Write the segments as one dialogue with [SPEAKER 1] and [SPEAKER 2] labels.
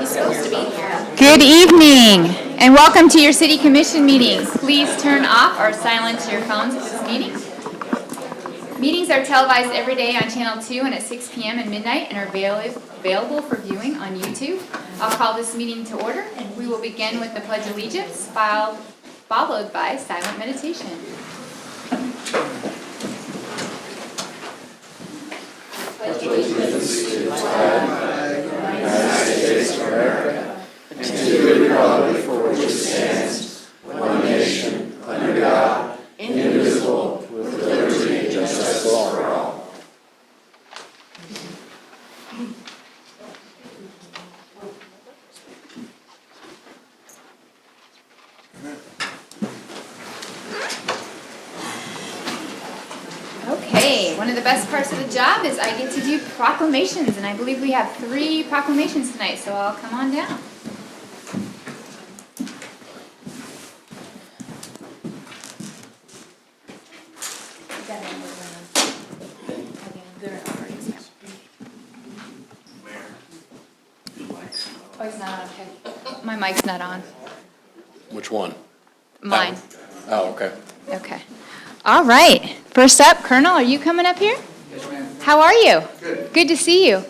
[SPEAKER 1] He's supposed to be here.
[SPEAKER 2] Good evening, and welcome to your City Commission meeting. Please turn off or silence your phones at this meeting. Meetings are televised every day on Channel 2 and at 6 p.m. and midnight and are available for viewing on YouTube. I'll call this meeting to order. We will begin with the Pledge of Allegiance, followed by silent meditation. Pledge allegiance to the flag of the United States of America and to the republic for which it stands, one nation, under God, indivisible, with liberty and justice for all. Okay, one of the best parts of the job is I get to do proclamations, and I believe we have 3 proclamations tonight, so I'll come on down. Oh, it's not on, okay. My mic's not on.
[SPEAKER 3] Which one?
[SPEAKER 2] Mine.
[SPEAKER 3] Oh, okay.
[SPEAKER 2] Okay. All right. First up, Colonel, are you coming up here?
[SPEAKER 4] Yes, ma'am.
[SPEAKER 2] How are you?
[SPEAKER 4] Good.
[SPEAKER 2] Good to see you.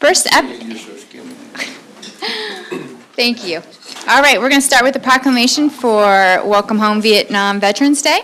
[SPEAKER 2] First up,
[SPEAKER 4] You're so skinny.
[SPEAKER 2] thank you. All right, we're going to start with the proclamation for Welcome Home Vietnam Veterans Day.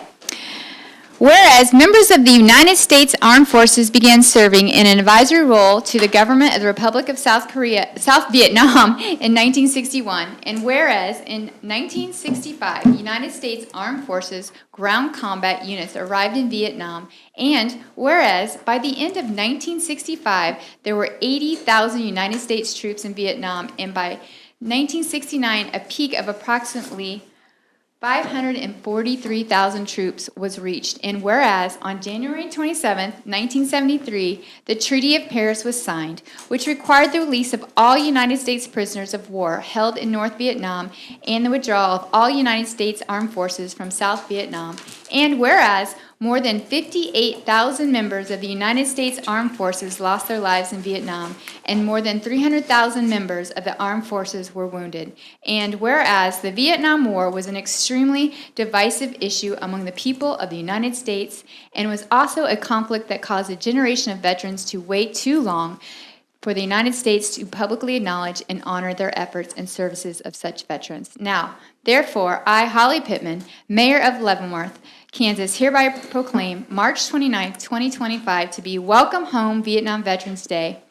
[SPEAKER 2] Whereas members of the United States Armed Forces began serving in an advisory role to the government of the Republic of South Vietnam in 1961, and whereas in 1965, United States Armed Forces ground combat units arrived in Vietnam, and whereas by the end of 1965, there were 80,000 United States troops in Vietnam, and by 1969, a peak of approximately 543,000 troops was reached, and whereas on January 27, 1973, the Treaty of Paris was signed, which required the release of all United States prisoners of war held in North Vietnam and the withdrawal of all United States armed forces from South Vietnam, and whereas more than 58,000 members of the United States Armed Forces lost their lives in Vietnam, and more than 300,000 members of the armed forces were wounded. And whereas the Vietnam War was an extremely divisive issue among the people of the United States, and was also a conflict that caused a generation of veterans to wait too long for the United States to publicly acknowledge and honor their efforts and services of such veterans. Now, therefore, I, Holly Pittman, Mayor of Leavenworth, Kansas, hereby proclaim March 29, 2025 to be Welcome Home Vietnam Veterans Day.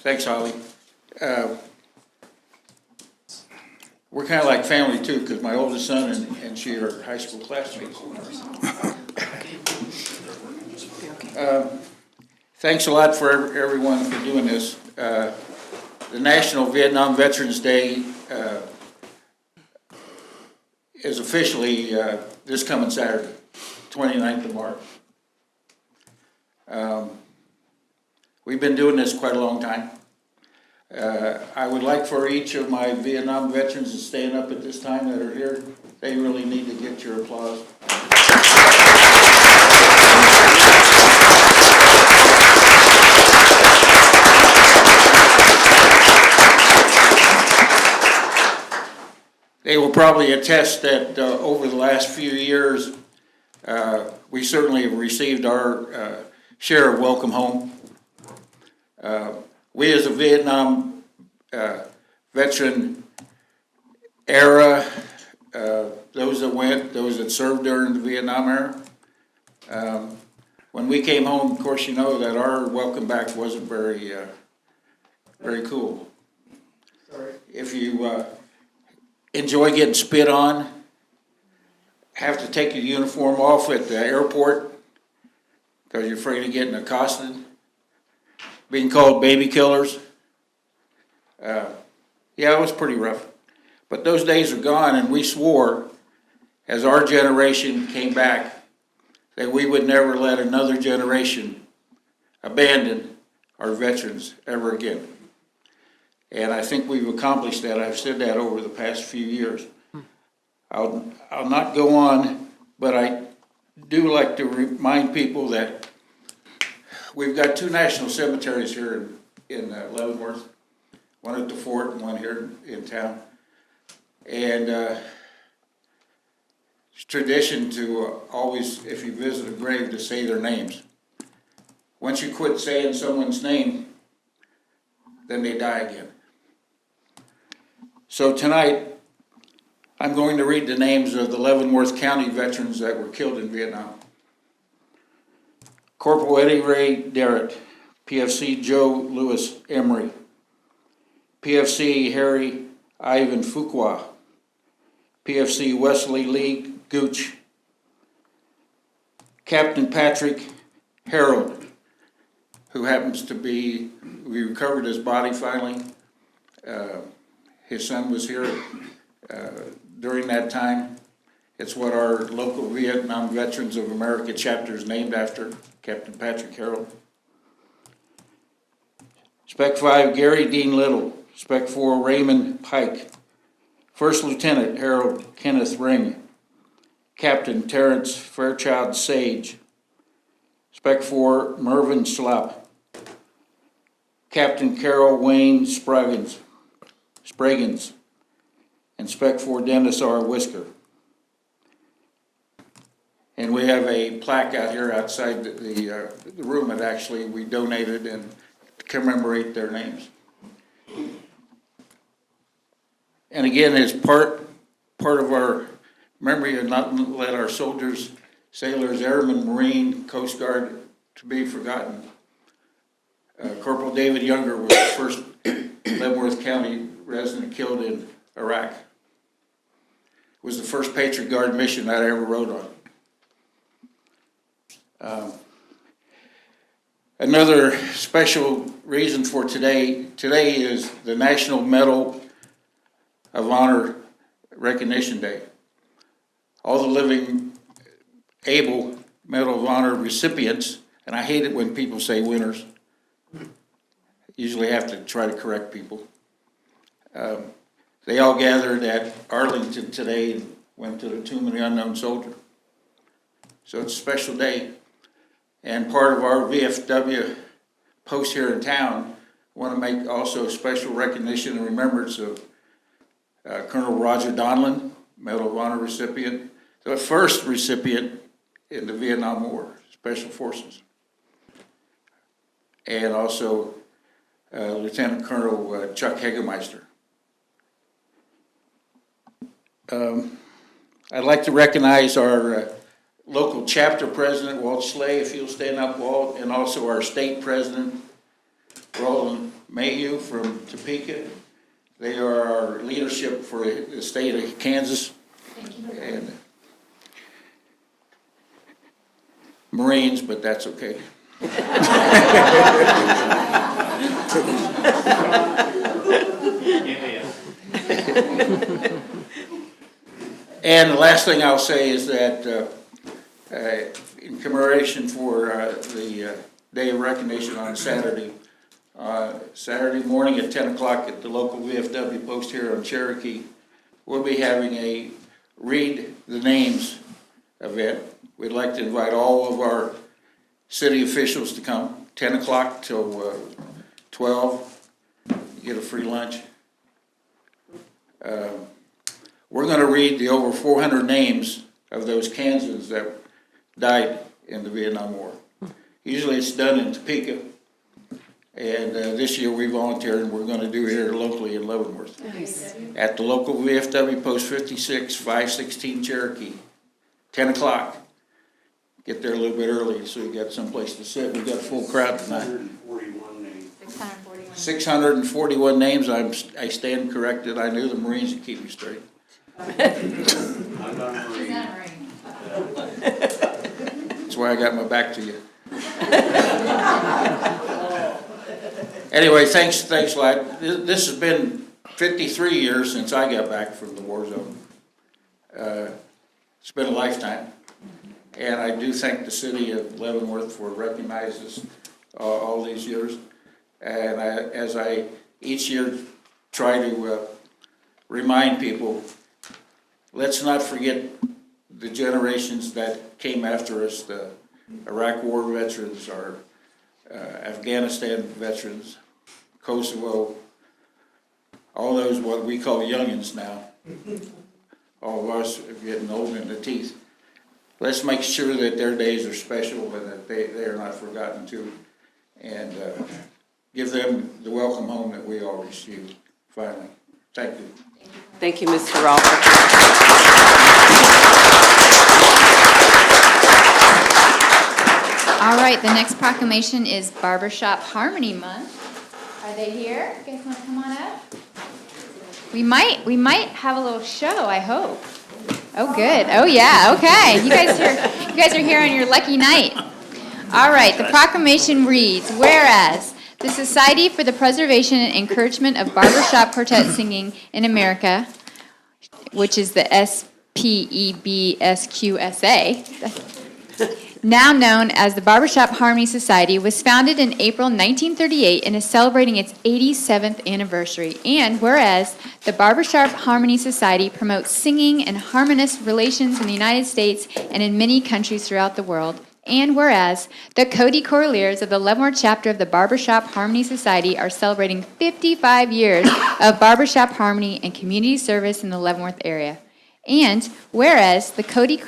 [SPEAKER 4] Thanks, Holly. We're kind of like family too, because my oldest son and she are high school classmates. Thanks a lot for everyone for doing this. The National Vietnam Veterans Day is officially this coming Saturday, 29th of March. We've been doing this quite a long time. I would like for each of my Vietnam veterans to stand up at this time that are here. They really need to get your applause. They will probably attest that over the last few years, we certainly have received our share of welcome home. We as a Vietnam veteran era, those that went, those that served during the Vietnam era, when we came home, of course, you know that our welcome back wasn't very cool. Sorry. If you enjoy getting spit on, have to take your uniform off at the airport because you're afraid of getting accosted, being called baby killers. Yeah, it was pretty rough. But those days are gone, and we swore, as our generation came back, that we would never let another generation abandon our veterans ever again. And I think we've accomplished that. I've said that over the past few years. I'll not go on, but I do like to remind people that we've got 2 national cemeteries here in Leavenworth, one at the fort and one here in town. And it's tradition to always, if you visit a grave, to say their names. Once you quit saying someone's name, then they die again. So tonight, I'm going to read the names of the Leavenworth County veterans that were killed in Vietnam. Corporal Eddie Ray Derritt, PFC Joe Louis Emery, PFC Harry Ivan Fuqua, PFC Wesley Lee Gooch, Captain Patrick Harold, who happens to be, we recovered his body finally. His son was here during that time. It's what our local Vietnam Veterans of America chapter is named after, Captain Patrick Harold. Spec 5, Gary Dean Little. Spec 4, Raymond Pike. First Lieutenant Harold Kenneth Ring. Captain Terrence Fairchild Sage. Spec 4, Mervyn Slop. Captain Carol Wayne Spraggins. And Spec 4, Dennis R. Whisker. And we have a plaque out here outside the room that actually we donated and to commemorate their names. And again, as part of our memory, and not let our soldiers, sailors, airmen, Marine, Coast Guard to be forgotten. Corporal David Younger was the first Leavenworth County resident killed in Iraq. It was the first Patriot Guard mission that I ever rode on. Another special reason for today is the National Medal of Honor Recognition Day. All the living able Medal of Honor recipients, and I hate it when people say winners, usually have to try to correct people. They all gathered at Arlington today and went to the Tomb of the Unknown Soldier. So it's a special day. And part of our VFW post here in town, want to make also special recognition and remembrance of Colonel Roger Donlin, Medal of Honor recipient, the first recipient in the Vietnam War, Special Forces. And also Lieutenant Colonel Chuck Hegemeister. I'd like to recognize our local chapter president, Walt Slay, if you'll stand up, Walt, and also our state president, Roland Mayhew from Topeka. They are our leadership for the state of Kansas.
[SPEAKER 2] Thank you.
[SPEAKER 4] And Marines, but that's okay. And the last thing I'll say is that in commemoration for the Day of Recognition on Saturday morning at 10 o'clock at the local VFW post here on Cherokee, we'll be having a Read the Names event. We'd like to invite all of our city officials to come, 10 o'clock till 12, you get a free lunch. We're going to read the over 400 names of those Kansans that died in the Vietnam War. Usually it's done in Topeka, and this year we volunteered and we're going to do it here locally in Leavenworth.
[SPEAKER 2] Nice.
[SPEAKER 4] At the local VFW post 56, 516 Cherokee, 10 o'clock. Get there a little bit early so you got someplace to sit. We've got a full crowd tonight.
[SPEAKER 1] 641 names.
[SPEAKER 2] 641.
[SPEAKER 4] 641 names. I stand corrected. I knew the Marines would keep me straight.
[SPEAKER 1] I'm not a Marine.
[SPEAKER 4] That's why I got my back to you. Anyway, thanks a lot. This has been 53 years since I got back from the war zone. It's been a lifetime. And I do thank the city of Leavenworth for recognizing us all these years. And as I each year try to remind people, let's not forget the generations that came after us, the Iraq War veterans, our Afghanistan veterans, Kosovo, all those what we call youngins now. All of us are getting old in the teeth. Let's make sure that their days are special and that they are not forgotten too. And give them the welcome home that we all received, finally. Thank you.
[SPEAKER 5] Thank you, Mr. Rolfer.
[SPEAKER 2] All right, the next proclamation is Barbershop Harmony Month. Are they here? You guys want to come on up? We might have a little show, I hope. Oh, good. Oh, yeah. Okay. You guys are here on your lucky night. All right. The proclamation reads, whereas the Society for the Preservation and Encouragement of Barbershop Quartet Singing in America, which is the SPEBSQSA, now known as the Barbershop Harmony Society, was founded in April 1938 and is celebrating its 87th anniversary. And whereas the Barbershop Harmony Society promotes singing and harmonious relations in the United States and in many countries throughout the world. And whereas the Cody Corliers of the Leavenworth chapter of the Barbershop Harmony Society are celebrating 55 years of barbershop harmony and community service in the Leavenworth area. And whereas the Cody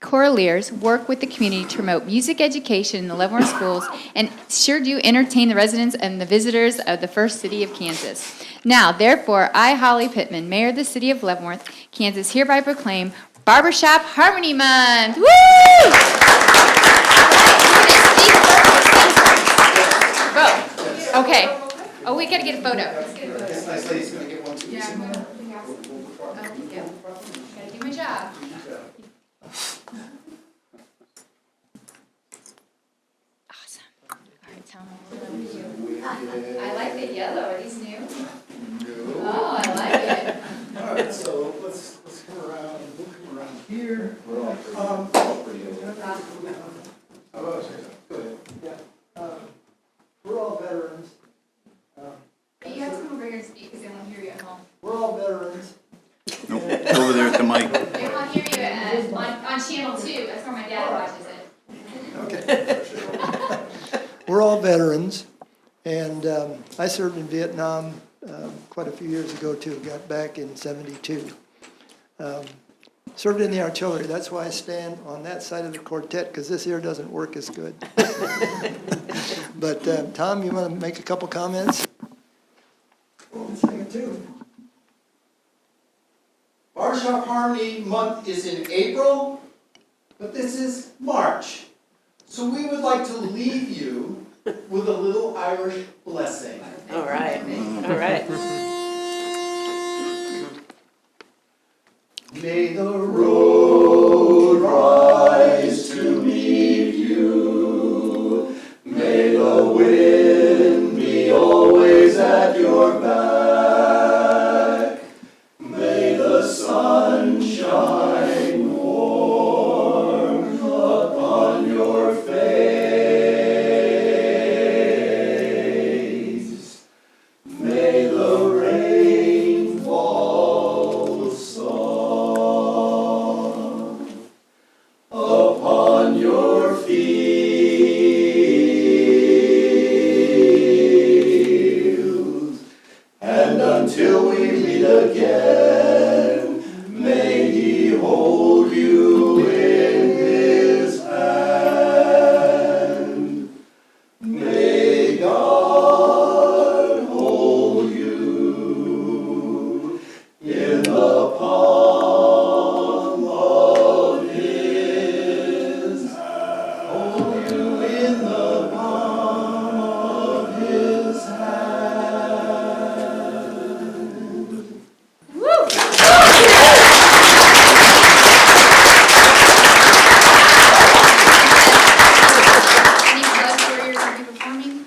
[SPEAKER 2] Corliers work with the community to promote music education in the Leavenworth schools and sure do entertain the residents and the visitors of the first city of Kansas. Now, therefore, I, Holly Pittman, Mayor of the City of Leavenworth, Kansas, hereby proclaim Barbershop Harmony Month. Woo! Vote. Okay. Oh, we gotta get a photo. Let's get a photo.
[SPEAKER 6] This nice lady's gonna get one too.
[SPEAKER 2] Yeah, I'm gonna. Yeah. Gotta do my job. Awesome. All right, tell them what I'm gonna do. I like the yellow. Are these new? Oh, I like it.
[SPEAKER 6] All right, so let's come around. We'll come around here. We're all pretty. Good. Yeah. We're all veterans.
[SPEAKER 2] You have to come over here and speak because they won't hear you at home.
[SPEAKER 6] We're all veterans.
[SPEAKER 7] Over there at the mic.
[SPEAKER 2] They won't hear you on channel 2. That's where my dad watches it.
[SPEAKER 6] Okay. We're all veterans, and I served in Vietnam quite a few years ago too. Got back in '72. Served in the artillery. That's why I stand on that side of the quartet, because this here doesn't work as good. But Tom, you want to make a couple comments?
[SPEAKER 8] Well, second too. Barbershop Harmony Month is in April, but this is March. So we would like to leave you with a little Irish blessing.
[SPEAKER 5] All right. All right.
[SPEAKER 8] May the road rise to meet you. May the wind be always at your back. May the sun shine warm upon your face. May the rain fall soft upon your fields. And until we meet again, may He hold you in His hand. May God hold you in the palm of His hand. Hold you in the palm of His hand.
[SPEAKER 2] Woo! Any blood warriors will be performing?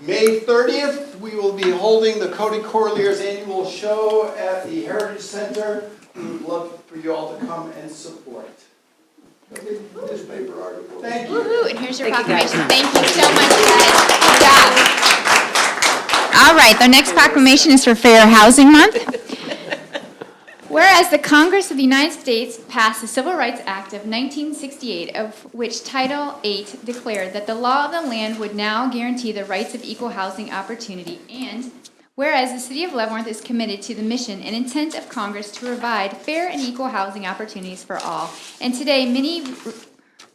[SPEAKER 8] May 30th, we will be holding the Cody Corliers annual show at the Heritage Center. We would love for you all to come and support.
[SPEAKER 6] Newspaper article.
[SPEAKER 8] Thank you.
[SPEAKER 2] Woo-hoo, and here's your
[SPEAKER 5] Thank you, guys.
[SPEAKER 2] proclamation. Thank you so much, guys. Good job. All right, the next proclamation is for Fair Housing Month. Whereas the Congress of the United States passed the Civil Rights Act of 1968, of which Title VIII declared that the law of the land would now guarantee the rights of equal housing opportunity, and whereas the City of Leavenworth is committed to the mission and intent of Congress to provide fair and equal housing opportunities for all, and today many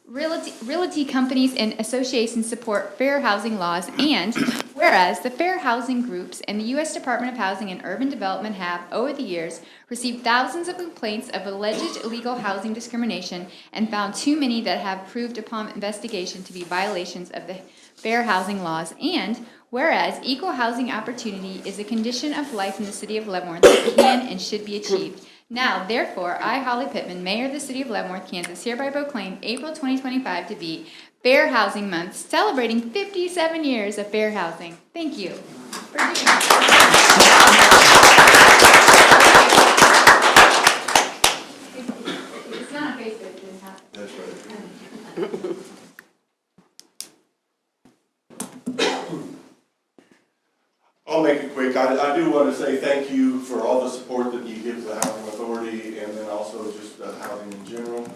[SPEAKER 2] realty companies and associations support fair housing laws, and whereas the fair housing groups and the U.S. Department of Housing and Urban Development have, over the years, received thousands of complaints of alleged illegal housing discrimination and found too many that have proved upon investigation to be violations of the fair housing laws, and whereas equal housing opportunity is a condition of life in the City of Leavenworth that can and should be achieved. Now, therefore, I, Holly Pittman, Mayor of the City of Leavenworth, Kansas, hereby proclaim April 2025 to be Fair Housing Month, celebrating 57 years of fair housing. Thank you for doing that. It's not on Facebook, it didn't happen.
[SPEAKER 7] That's right.
[SPEAKER 9] I'll make it quick. I do want to say thank you for all the support that you give to the Housing Authority and then also just housing in general.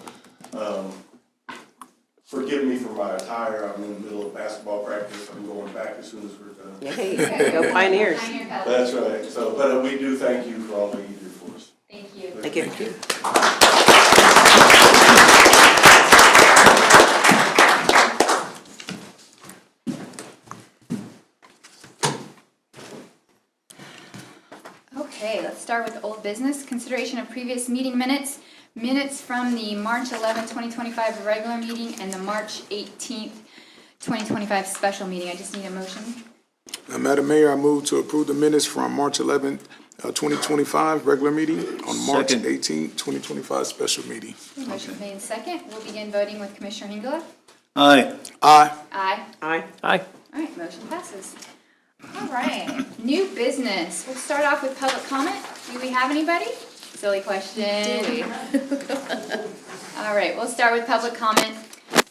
[SPEAKER 9] Forgive me for my attire. I'm in the middle of basketball practice. I'm going back as soon as we're done.
[SPEAKER 5] Yay, go Pioneers.
[SPEAKER 2] Pioneer Palace.
[SPEAKER 9] That's right. So, but we do thank you for all that you do for us.
[SPEAKER 2] Thank you.
[SPEAKER 5] Thank you.
[SPEAKER 2] Okay, let's start with old business. Consideration of previous meeting minutes. Minutes from the March 11, 2025 regular meeting and the March 18th, 2025 special meeting. I just need a motion.
[SPEAKER 10] Madam Mayor, I move to approve the minutes from March 11th, 2025 regular meeting on March
[SPEAKER 7] Second.
[SPEAKER 10] 18th, 2025 special meeting.
[SPEAKER 2] Motion made in second. We'll begin voting with Commissioner Hingela.
[SPEAKER 7] Aye.
[SPEAKER 10] Aye.
[SPEAKER 2] Aye.
[SPEAKER 5] Aye.
[SPEAKER 2] All right, motion passes. All right, new business. We'll start off with public comment. Do we have anybody? Silly question. All right, we'll start with public comment.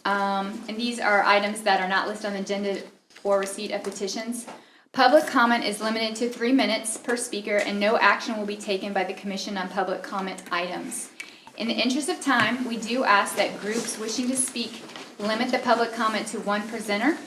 [SPEAKER 2] And these are items that are not listed on the agenda or receipt of petitions. Public comment is limited to 3 minutes per speaker, and no action will be taken by the commission on public comment items. In the interest of time, we do ask that groups wishing to speak limit the public comment to one presenter.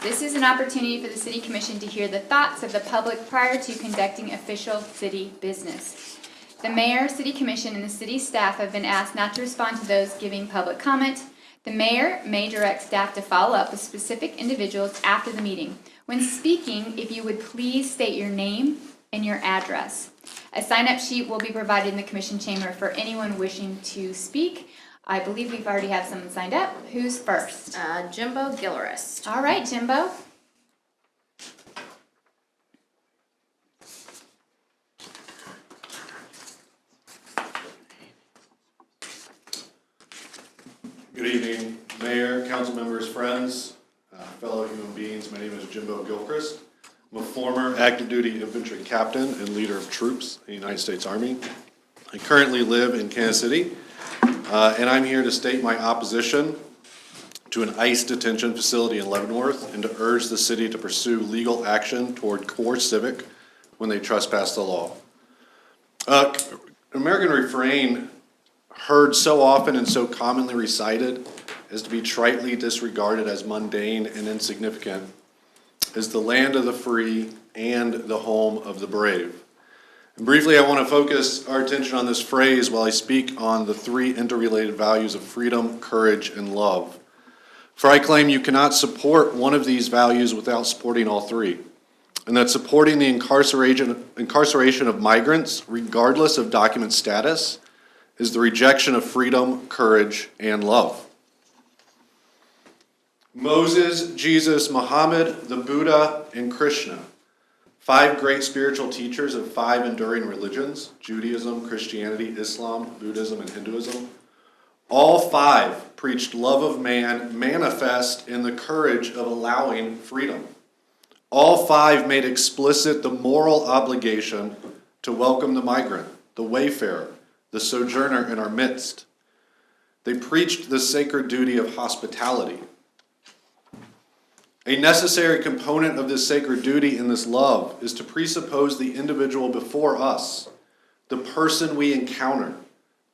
[SPEAKER 2] This is an opportunity for the City Commission to hear the thoughts of the public prior to conducting official city business. The Mayor, City Commission, and the city staff have been asked not to respond to those giving public comment. The Mayor may direct staff to follow up with specific individuals after the meeting. When speaking, if you would please state your name and your address. A sign-up sheet will be provided in the Commission chamber for anyone wishing to speak. I believe we've already have someone signed up. Who's first?
[SPEAKER 11] Jimbo Gillerist.
[SPEAKER 2] All right, Jimbo.
[SPEAKER 9] Good evening, Mayor, council members, friends, fellow human beings. My name is Jimbo Gilchrist. I'm a former active duty infantry captain and leader of troops in the United States Army. I currently live in Kansas City, and I'm here to state my opposition to an ICE detention facility in Leavenworth and to urge the city to pursue legal action toward Core Civic when they trespass the law. American refrain, heard so often and so commonly recited as to be tritely disregarded as mundane and insignificant, is the land of the free and the home of the brave. And briefly, I want to focus our attention on this phrase while I speak on the three interrelated values of freedom, courage, and love. For I claim you cannot support one of these values without supporting all three, and that supporting the incarceration of migrants, regardless of document status, is the rejection of freedom, courage, and love. Moses, Jesus, Muhammad, the Buddha, and Krishna, 5 great spiritual teachers of 5 enduring religions, Judaism, Christianity, Islam, Buddhism, and Hinduism, all 5 preached love of man manifest in the courage of allowing freedom. All 5 made explicit the moral obligation to welcome the migrant, the wayfarer, the sojourner in our midst. They preached the sacred duty of hospitality. A necessary component of this sacred duty and this love is to presuppose the individual before us, the person we encounter,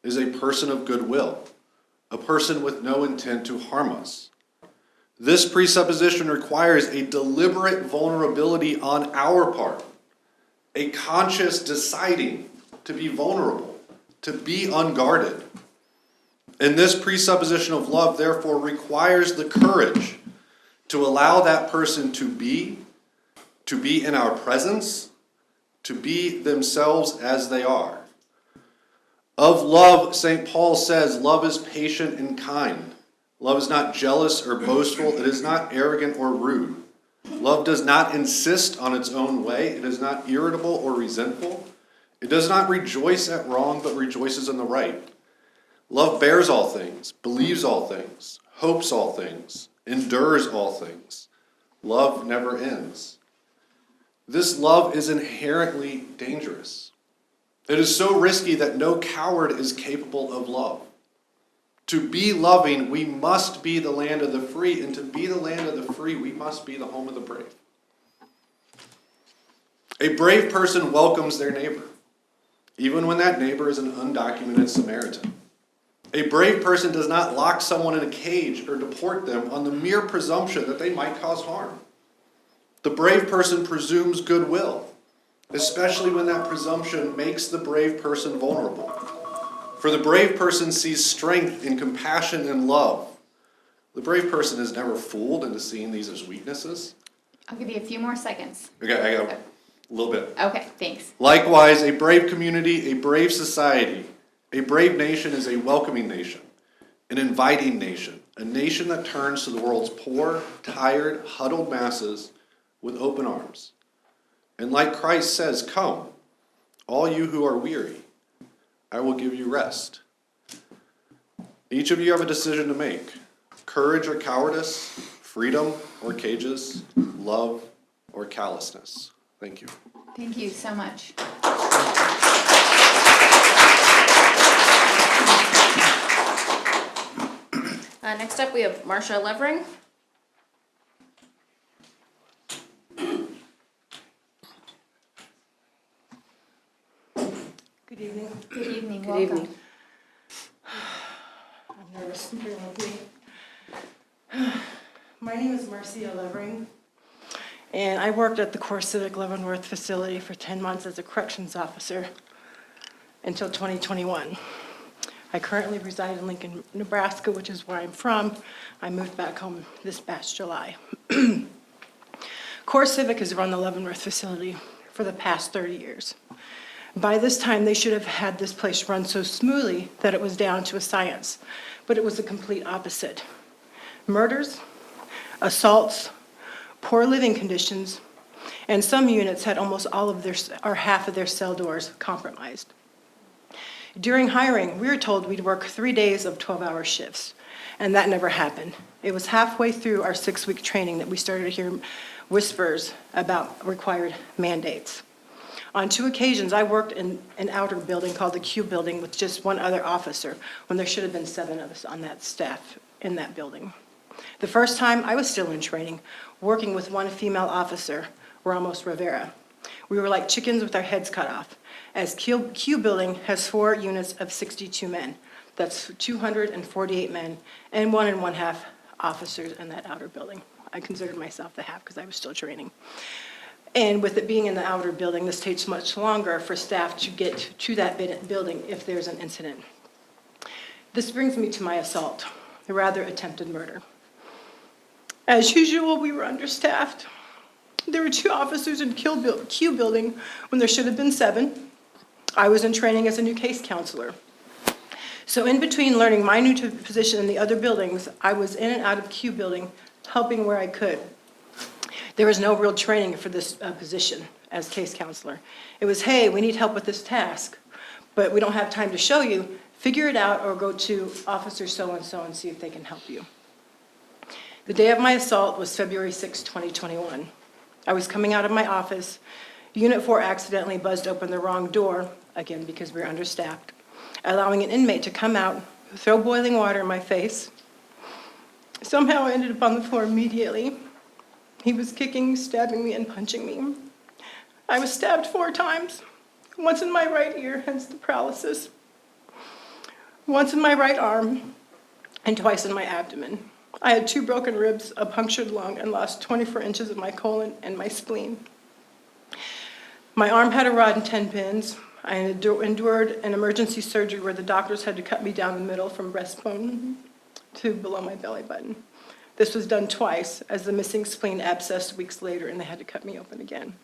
[SPEAKER 9] is a person of goodwill, a person with no intent to harm us. This presupposition requires a deliberate vulnerability on our part, a conscious deciding to be vulnerable, to be unguarded. And this presupposition of love, therefore, requires the courage to allow that person to be in our presence, to be themselves as they are. Of love, St. Paul says, love is patient and kind. Love is not jealous or boastful. It is not arrogant or rude. Love does not insist on its own way. It is not irritable or resentful. It does not rejoice at wrong, but rejoices in the right. Love bears all things, believes all things, hopes all things, endures all things. Love never ends. This love is inherently dangerous. It is so risky that no coward is capable of love. To be loving, we must be the land of the free, and to be the land of the free, we must be the home of the brave. A brave person welcomes their neighbor, even when that neighbor is an undocumented Samaritan. A brave person does not lock someone in a cage or deport them on the mere presumption that they might cause harm. The brave person presumes goodwill, especially when that presumption makes the brave person vulnerable. For the brave person sees strength in compassion and love. The brave person is never fooled into seeing these as weaknesses.
[SPEAKER 2] I'll give you a few more seconds.
[SPEAKER 9] Okay, I got a little bit.
[SPEAKER 2] Okay, thanks.
[SPEAKER 9] Likewise, a brave community, a brave society, a brave nation is a welcoming nation, an inviting nation, a nation that turns to the world's poor, tired, huddled masses with open arms. And like Christ says, come, all you who are weary, I will give you rest. Each of you have a decision to make. Courage or cowardice, freedom or cages, love or callousness. Thank you.
[SPEAKER 2] Thank you so much.
[SPEAKER 11] Next up, we have Marcia Levering.
[SPEAKER 12] Good evening.
[SPEAKER 2] Good evening,
[SPEAKER 5] Good
[SPEAKER 2] welcome.
[SPEAKER 5] evening.
[SPEAKER 12] I'm nervous. Bear with me. My name is Marcia Levering, and I worked at the Core Civic Leavenworth facility for 10 months as a corrections officer until 2021. I currently reside in Lincoln, Nebraska, which is where I'm from. I moved back home this past July. Core Civic has run the Leavenworth facility for the past 30 years. By this time, they should have had this place run so smoothly that it was down to a science, but it was the complete opposite. Murders, assaults, poor living conditions, and some units had almost all of their, or half of their cell doors compromised. During hiring, we were told we'd work 3 days of 12-hour shifts, and that never happened. It was halfway through our 6-week training that we started to hear whispers about required mandates. On 2 occasions, I worked in an outer building called the Q building with just one other officer, when there should have been 7 of us on that staff in that building. The first time, I was still in training, working with one female officer, Ramos Rivera. We were like chickens with our heads cut off, as Q building has 4 units of 62 men. That's 248 men and 1 1/2 officers in that outer building. I considered myself the half because I was still training. And with it being in the outer building, this takes much longer for staff to get to that building if there's an incident. This brings me to my assault, a rather attempted murder. As usual, we were understaffed. There were 2 officers in Q building when there should have been 7. I was in training as a new case counselor. So in between learning my new position in the other buildings, I was in and out of Q building, helping where I could. There was no real training for this position as case counselor. It was, hey, we need help with this task, but we don't have time to show you. Figure it out or go to Officer so-and-so and see if they can help you. The day of my assault was February 6, 2021. I was coming out of my office. Unit 4 accidentally buzzed open the wrong door, again because we were understaffed, allowing an inmate to come out throw boiling water in my face. Somehow I ended up on the floor immediately. He was kicking, stabbing me, and punching me. I was stabbed 4 times, once in my right ear, hence the paralysis, once in my right arm, and twice in my abdomen. I had 2 broken ribs, a punctured lung, and lost 24 inches of my colon and my spleen. My arm had a rod and 10 pins. I endured an emergency surgery where the doctors had to cut me down the middle from breastbone to below my belly button. This was done twice, as the missing spleen abscessed weeks later, and they had to cut me open again.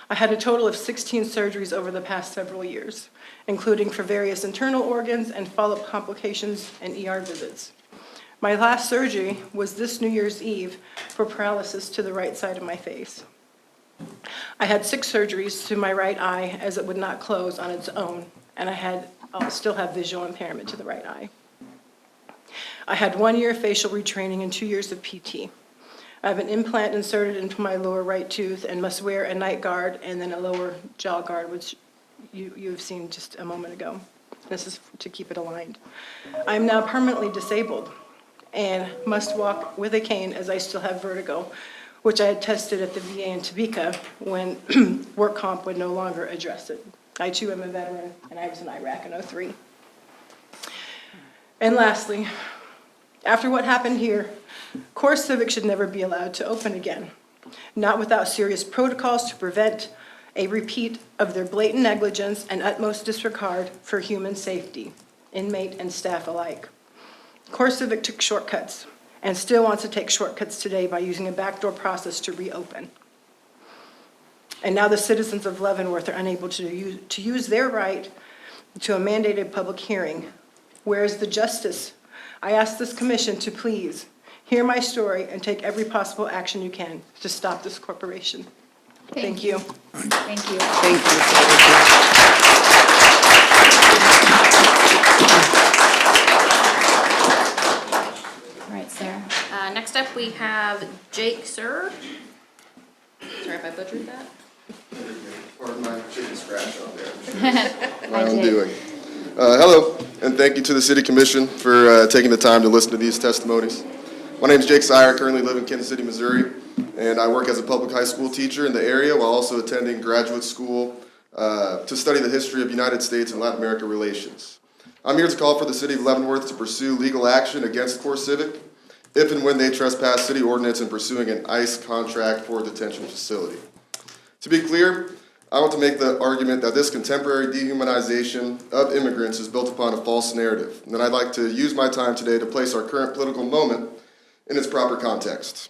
[SPEAKER 12] I had a total of 16 surgeries over the past several years, including for various internal organs and follow-up complications and ER visits. My last surgery was this New Year's Eve for paralysis to the right side of my face. I had 6 surgeries to my right eye as it would not close on its own, and I'll still have visual impairment to the right eye. I had 1 year of facial retraining and 2 years of PT. I have an implant inserted into my lower right tooth and must wear a night guard and then a lower jaw guard, which you've seen just a moment ago. This is to keep it aligned. I am now permanently disabled and must walk with a cane as I still have vertigo, which I had tested at the VA in Topeka when work comp would no longer address it. I too am a veteran, and I was in Iraq in '03. And lastly, after what happened here, Core Civic should never be allowed to open again, not without serious protocols to prevent a repeat of their blatant negligence and utmost disregard for human safety, inmate and staff alike. Core Civic took shortcuts and still wants to take shortcuts today by using a backdoor process to reopen. And now the citizens of Leavenworth are unable to use their right to a mandated public hearing. Where is the justice? I ask this commission to please hear my story and take every possible action you can to stop this corporation. Thank you.
[SPEAKER 2] Thank you. All right, Sarah.
[SPEAKER 11] Next up, we have Jake Sir. Sorry if I butchered that.
[SPEAKER 13] Pardon my chicken scratch on there.
[SPEAKER 2] Hi,
[SPEAKER 13] My own
[SPEAKER 2] Jake.
[SPEAKER 13] doing. Hello, and thank you to the City Commission for taking the time to listen to these testimonies. My name is Jake Sire. I currently live in Kansas City, Missouri, and I work as a public high school teacher in the area while also attending graduate school to study the history of United States and Latin America relations. I'm here to call for the City of Leavenworth to pursue legal action against Core Civic if and when they trespass city ordinance in pursuing an ICE contract for a detention facility. To be clear, I want to make the argument that this contemporary dehumanization of immigrants is built upon a false narrative, and that I'd like to use my time today to place our current political moment in its proper context.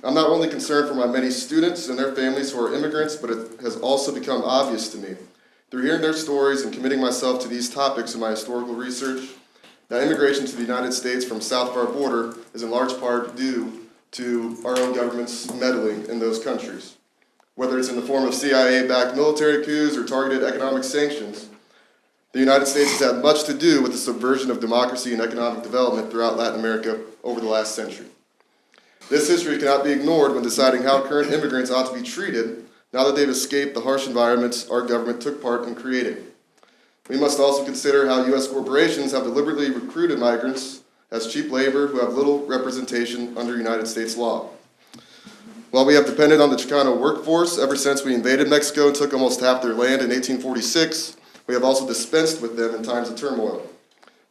[SPEAKER 13] I'm not only concerned for my many students and their families who are immigrants, but it has also become obvious to me, through hearing their stories and committing myself to these topics in my historical research, that immigration to the United States from south of our border is in large part due to our own government's meddling in those countries. Whether it's in the form of CIA-backed military coups or targeted economic sanctions, the United States has had much to do with the subversion of democracy and economic development throughout Latin America over the last century. This history cannot be ignored when deciding how current immigrants ought to be treated now that they've escaped the harsh environments our government took part in creating. We must also consider how U.S. corporations have deliberately recruited migrants as cheap labor who have little representation under United States law. While we have depended on the Chicano workforce ever since we invaded Mexico and took almost half their land in 1846, we have also dispensed with them in times of turmoil.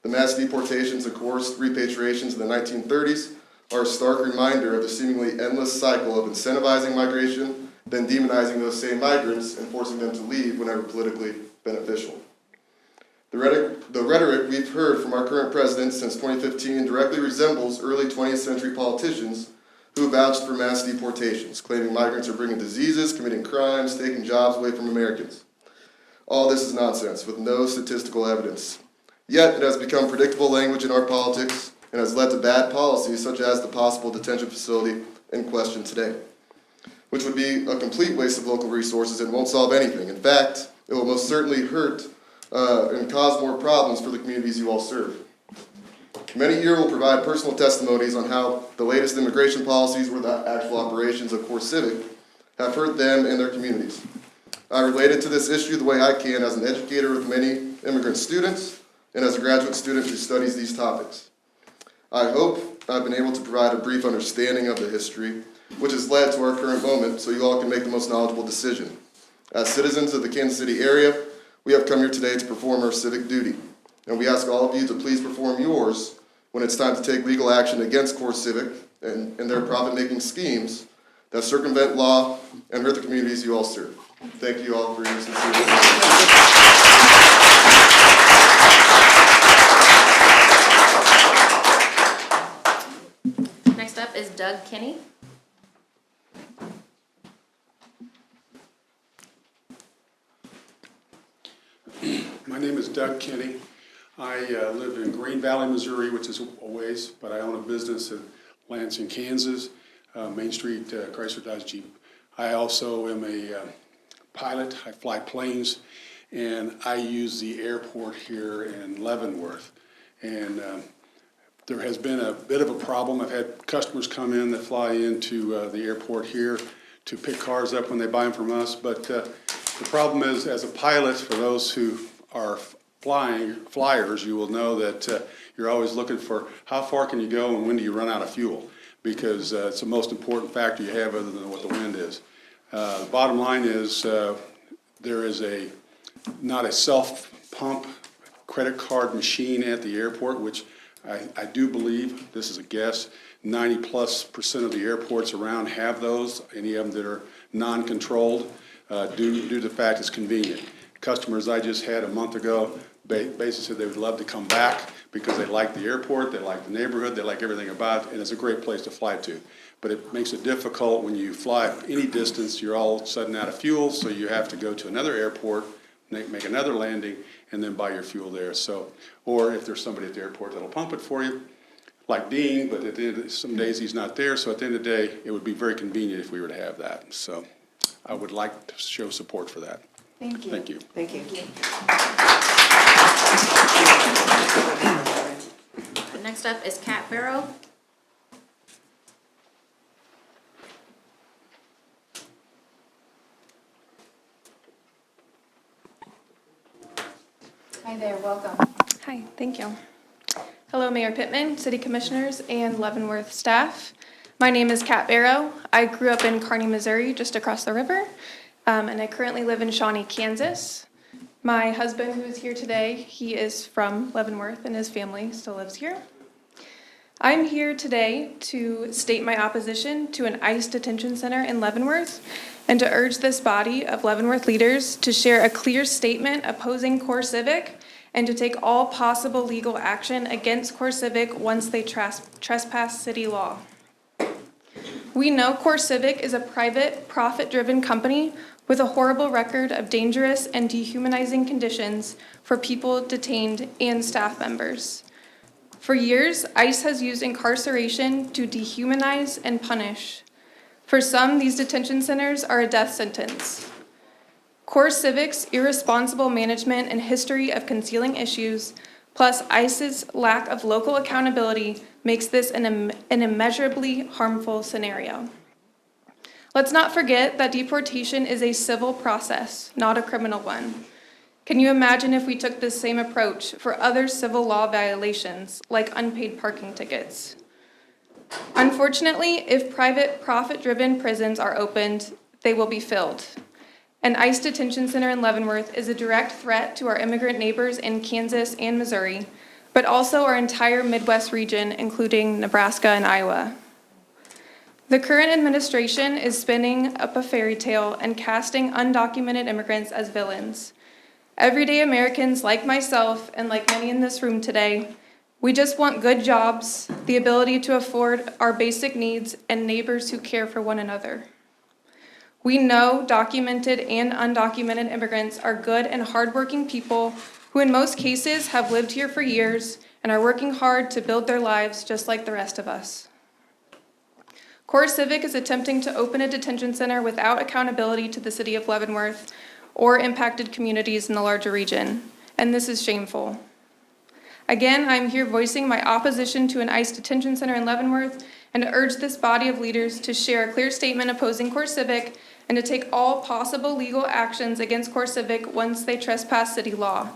[SPEAKER 13] The mass deportations and coerced repatriations in the 1930s are a stark reminder of the seemingly endless cycle of incentivizing migration, then demonizing those same migrants and forcing them to leave whenever politically beneficial. The rhetoric we've heard from our current president since 2015 directly resembles early 20th century politicians who vouched for mass deportations, claiming migrants are bringing diseases, committing crimes, taking jobs away from Americans. All this is nonsense, with no statistical evidence. Yet, it has become predictable language in our politics and has led to bad policies such as the possible detention facility in question today, which would be a complete waste of local resources and won't solve anything. In fact, it will most certainly hurt and cause more problems for the communities you all serve. Many here will provide personal testimonies on how the latest immigration policies or the actual operations of Core Civic have hurt them and their communities. I related to this issue the way I can as an educator with many immigrant students, and as a graduate student who studies these topics. I hope I've been able to provide a brief understanding of the history, which has led to our current moment, so you all can make the most knowledgeable decision. As citizens of the Kansas City area, we have come here today to perform our civic duty, and we ask all of you to please perform yours when it's time to take legal action against CoreCivic and their profit-making schemes that circumvent law and hurt the communities you all serve. Thank you all for your sincere
[SPEAKER 11] Next up is Doug Kinney.
[SPEAKER 14] My name is Doug Kinney. I live in Green Valley, Missouri, which is a ways, but I own a business in Lansing, Kansas, Main Street, Chrysler Dodge Jeep. I also am a pilot. I fly planes, and I use the airport here in Leavenworth. And there has been a bit of a problem. I've had customers come in that fly into the airport here to pick cars up when they buy them from us. But the problem is, as a pilot, for those who are flyers, you will know that you're always looking for how far can you go and when do you run out of fuel, because it's the most important factor you have other than what the wind is. The bottom line is there is not a self-pump credit card machine at the airport, which I do believe, this is a guess, 90+% of the airports around have those, any of them that are non-controlled, due to the fact it's convenient. Customers I just had a month ago basically said they would love to come back because they like the airport, they like the neighborhood, they like everything about it, and it's a great place to fly to. But it makes it difficult when you fly any distance, you're all of a sudden out of fuel, so you have to go to another airport, make another landing, and then buy your fuel there. So, or if there's somebody at the airport that'll pump it for you, like Dean, but some days he's not there, so at the end of the day, it would be very convenient if we were to have that. So I would like to show support for that.
[SPEAKER 2] Thank you.
[SPEAKER 14] Thank you.
[SPEAKER 5] Thank you.
[SPEAKER 11] Next up is Kat Barrow.
[SPEAKER 2] Hi there, welcome.
[SPEAKER 15] Hi, thank you. Hello, Mayor Pittman, City Commissioners, and Leavenworth staff. My name is Kat Barrow. I grew up in Kearney, Missouri, just across the river, and I currently live in Shawnee, Kansas. My husband, who is here today, he is from Leavenworth, and his family still lives here. I'm here today to state my opposition to an ICE detention center in Leavenworth and to urge this body of Leavenworth leaders to share a clear statement opposing CoreCivic and to take all possible legal action against CoreCivic once they trespass city law. We know CoreCivic is a private, profit-driven company with a horrible record of dangerous and dehumanizing conditions for people detained and staff members. For years, ICE has used incarceration to dehumanize and punish. For some, these detention centers are a death sentence. CoreCivic's irresponsible management and history of concealing issues, plus ICE's lack of local accountability, makes this an immeasurably harmful scenario. Let's not forget that deportation is a civil process, not a criminal one. Can you imagine if we took this same approach for other civil law violations, like unpaid parking tickets? Unfortunately, if private, profit-driven prisons are opened, they will be filled. An ICE detention center in Leavenworth is a direct threat to our immigrant neighbors in Kansas and Missouri, but also our entire Midwest region, including Nebraska and Iowa. The current administration is spinning up a fairy tale and casting undocumented immigrants as villains. Everyday Americans like myself and like many in this room today, we just want good jobs, the ability to afford our basic needs, and neighbors who care for one another. We know documented and undocumented immigrants are good and hardworking people who in most cases have lived here for years and are working hard to build their lives just like the rest of us. CoreCivic is attempting to open a detention center without accountability to the city of Leavenworth or impacted communities in the larger region, and this is shameful. Again, I'm here voicing my opposition to an ICE detention center in Leavenworth and to urge this body of leaders to share a clear statement opposing CoreCivic and to take all possible legal actions against CoreCivic once they trespass city law.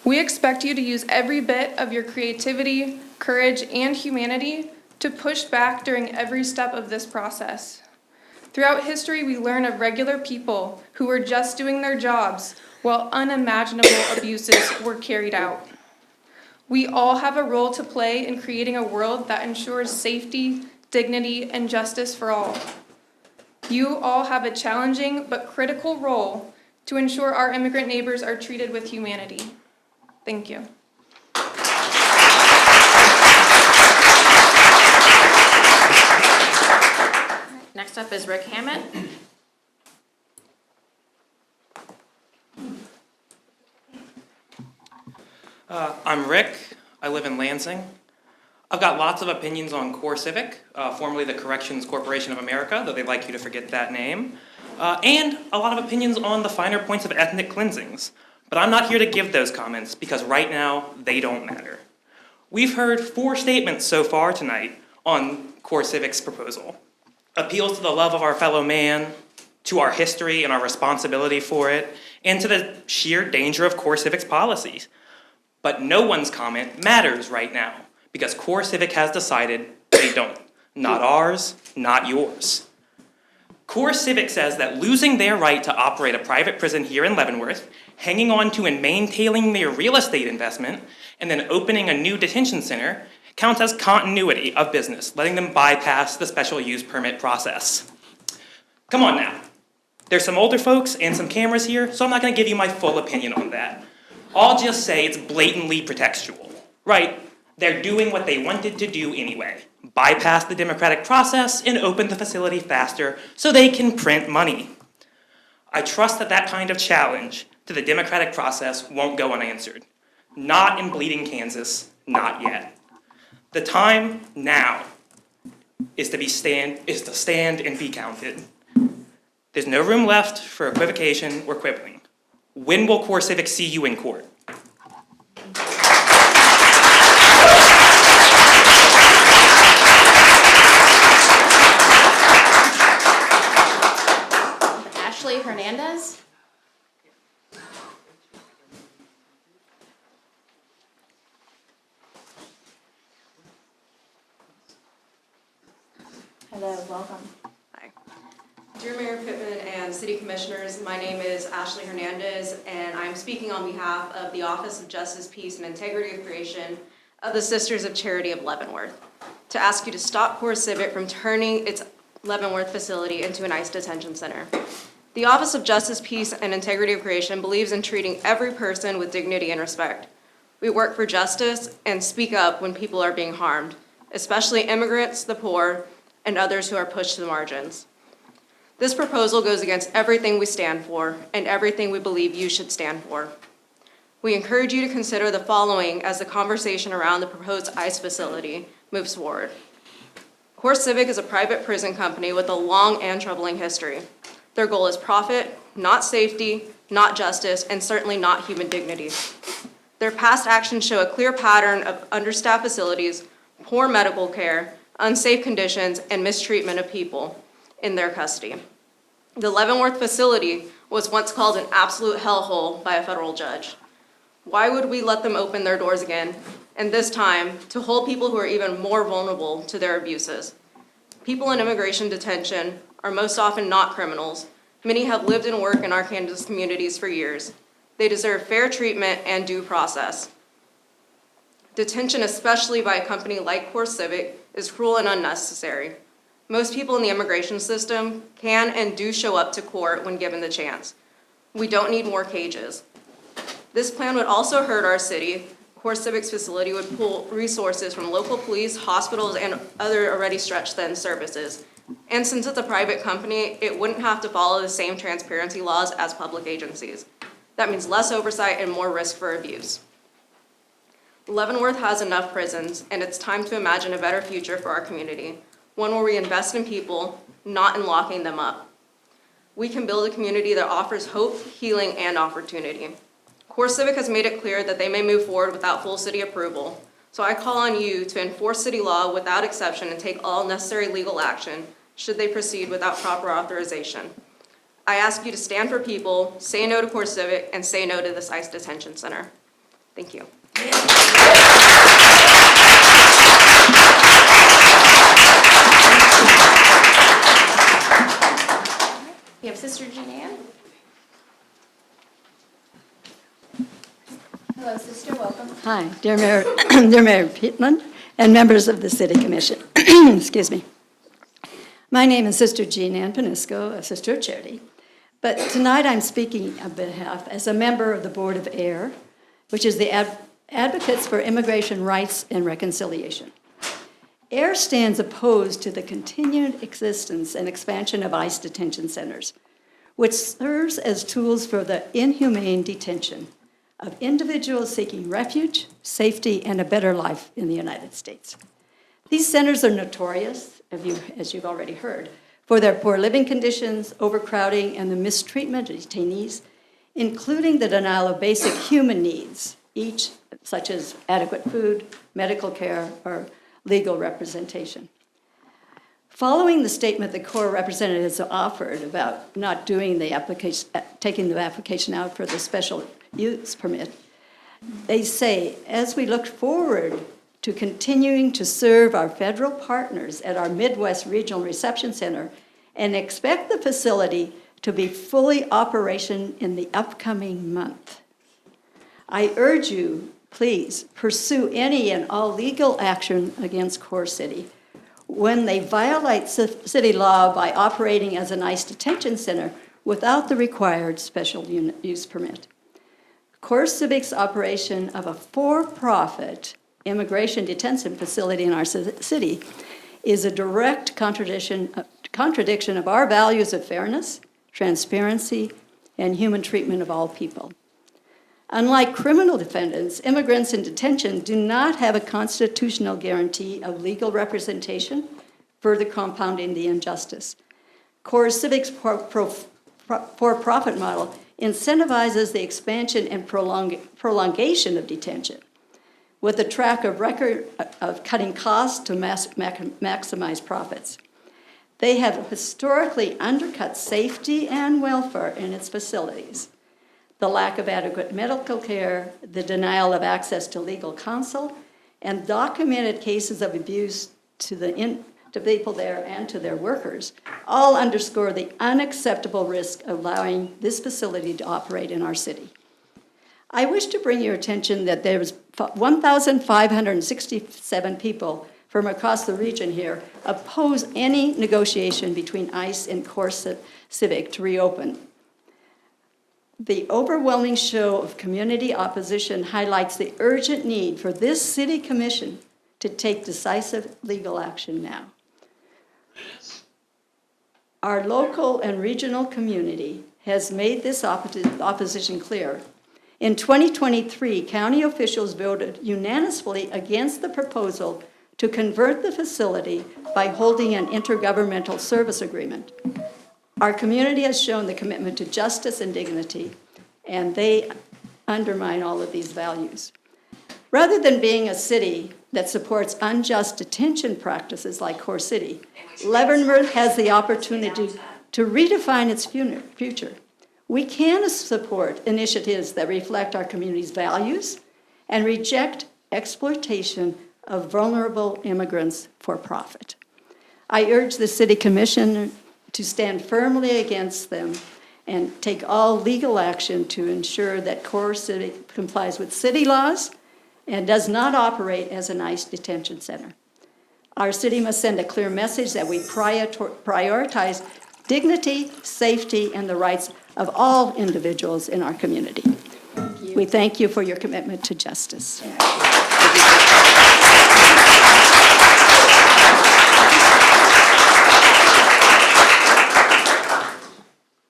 [SPEAKER 15] We expect you to use every bit of your creativity, courage, and humanity to push back during every step of this process. Throughout history, we learn of regular people who were just doing their jobs while unimaginable abuses were carried out. We all have a role to play in creating a world that ensures safety, dignity, and justice for all. You all have a challenging but critical role to ensure our immigrant neighbors are treated with humanity. Thank you.
[SPEAKER 11] Next up is Rick Hammett.
[SPEAKER 16] I'm Rick. I live in Lansing. I've got lots of opinions on Core Civic, formerly the Corrections Corporation of America, though they'd like you to forget that name, and a lot of opinions on the finer points of ethnic cleansings. But I'm not here to give those comments because right now they don't matter. We've heard 4 statements so far tonight on Core Civic's proposal. Appeals to the love of our fellow man, to our history and our responsibility for it, and to the sheer danger of Core Civic's policies. But no one's comment matters right now, because Core Civic has decided they don't. Not ours, not yours. Core Civic says that losing their right to operate a private prison here in Leavenworth, hanging on to and maintaining their real estate investment, and then opening a new detention center counts as continuity of business, letting them bypass the special use permit process. Come on now. There's some older folks and some cameras here, so I'm not going to give you my full opinion on that. I'll just say it's blatantly pretextual. Right, they're doing what they wanted to do anyway. Bypass the democratic process and open the facility faster so they can print money. I trust that that kind of challenge to the democratic process won't go unanswered. Not in Bleeding Kansas, not yet. The time now is to stand and be counted. There's no room left for equivocation or quibbling. When will Core Civic see you in court?
[SPEAKER 11] Ashley Hernandez.
[SPEAKER 17] Hello, welcome. Hi. Dear Mayor Pittman and City Commissioners, my name is Ashley Hernandez, and I'm speaking on behalf of the Office of Justice, Peace, and Integrity of Creation of the Sisters of Charity of Leavenworth to ask you to stop Core Civic from turning its Leavenworth facility into an ICE detention center. The Office of Justice, Peace, and Integrity of Creation believes in treating every person with dignity and respect. We work for justice and speak up when people are being harmed, especially immigrants, the poor, and others who are pushed to the margins. This proposal goes against everything we stand for and everything we believe you should stand for. We encourage you to consider the following as the conversation around the proposed ICE facility moves forward. Core Civic is a private prison company with a long and troubling history. Their goal is profit, not safety, not justice, and certainly not human dignity. Their past actions show a clear pattern of understaffed facilities, poor medical care, unsafe conditions, and mistreatment of people in their custody. The Leavenworth facility was once called an absolute hellhole by a federal judge. Why would we let them open their doors again, and this time to hold people who are even more vulnerable to their abuses? People in immigration detention are most often not criminals. Many have lived and worked in our Kansas communities for years. They deserve fair treatment and due process. Detention, especially by a company like Core Civic, is cruel and unnecessary. Most people in the immigration system can and do show up to court when given the chance. We don't need more cages. This plan would also hurt our city. Core Civic's facility would pull resources from local police, hospitals, and other already stretched thin services. And since it's a private company, it wouldn't have to follow the same transparency laws as public agencies. That means less oversight and more risk for abuse. Leavenworth has enough prisons, and it's time to imagine a better future for our community, one where we invest in people, not in locking them up. We can build a community that offers hope, healing, and opportunity. Core Civic has made it clear that they may move forward without full city approval, so I call on you to enforce city law without exception and take all necessary legal action should they proceed without proper authorization. I ask you to stand for people, say no to Core Civic, and say no to this ICE detention center. Thank you.
[SPEAKER 11] We have Sister Jean Ann.
[SPEAKER 2] Hello, sister, welcome.
[SPEAKER 18] Hi, dear Mayor, dear Mayor Pittman and members of the City Commission. Excuse me. My name is Sister Jean Ann Panisco, a Sister of Charity, but tonight I'm speaking on behalf as a member of the Board of AIR, which is the Advocates for Immigration Rights and Reconciliation. AIR stands opposed to the continued existence and expansion of ICE detention centers, which serves as tools for the inhumane detention of individuals seeking refuge, safety, and a better life in the United States. These centers are notorious, as you've already heard, for their poor living conditions, overcrowding, and the mistreatment of detainees, including the denial of basic human needs, each such as adequate food, medical care, or legal representation. Following the statement the Corps representatives offered about not doing the application, taking the application out for the special use permit, they say, as we look forward to continuing to serve our federal partners at our Midwest Regional Reception Center and expect the facility to be fully operational in the upcoming month, I urge you, please pursue any and all legal action against Core City when they violate city law by operating as an ICE detention center without the required special use permit. Core Civic's operation of a for-profit immigration detention facility in our city is a direct contradiction of our values of fairness, transparency, and human treatment of all people. Unlike criminal defendants, immigrants in detention do not have a constitutional guarantee of legal representation, further compounding the injustice. Core Civic's for-profit model incentivizes the expansion and prolongation of detention, with a track record of cutting costs to maximize profits. They have historically undercut safety and welfare in its facilities. The lack of adequate medical care, the denial of access to legal counsel, and documented cases of abuse to people there and to their workers all underscore the unacceptable risk of allowing this facility to operate in our city. I wish to bring your attention that there was 1,567 people from across the region here oppose any negotiation between ICE and Core Civic to reopen. The overwhelming show of community opposition highlights the urgent need for this city commission to take decisive legal action now. Our local and regional community has made this opposition clear. In 2023, county officials voted unanimously against the proposal to convert the facility by holding an intergovernmental service agreement. Our community has shown the commitment to justice and dignity, and they undermine all of these values. Rather than being a city that supports unjust detention practices like Core City, Leavenworth has the opportunity to redefine its future. We can support initiatives that reflect our community's values and reject exploitation of vulnerable immigrants for profit. I urge the City Commission to stand firmly against them and take all legal action to ensure that Core City complies with city laws and does not operate as an ICE detention center. Our city must send a clear message that we prioritize dignity, safety, and the rights of all individuals in our community. We thank you for your commitment to justice.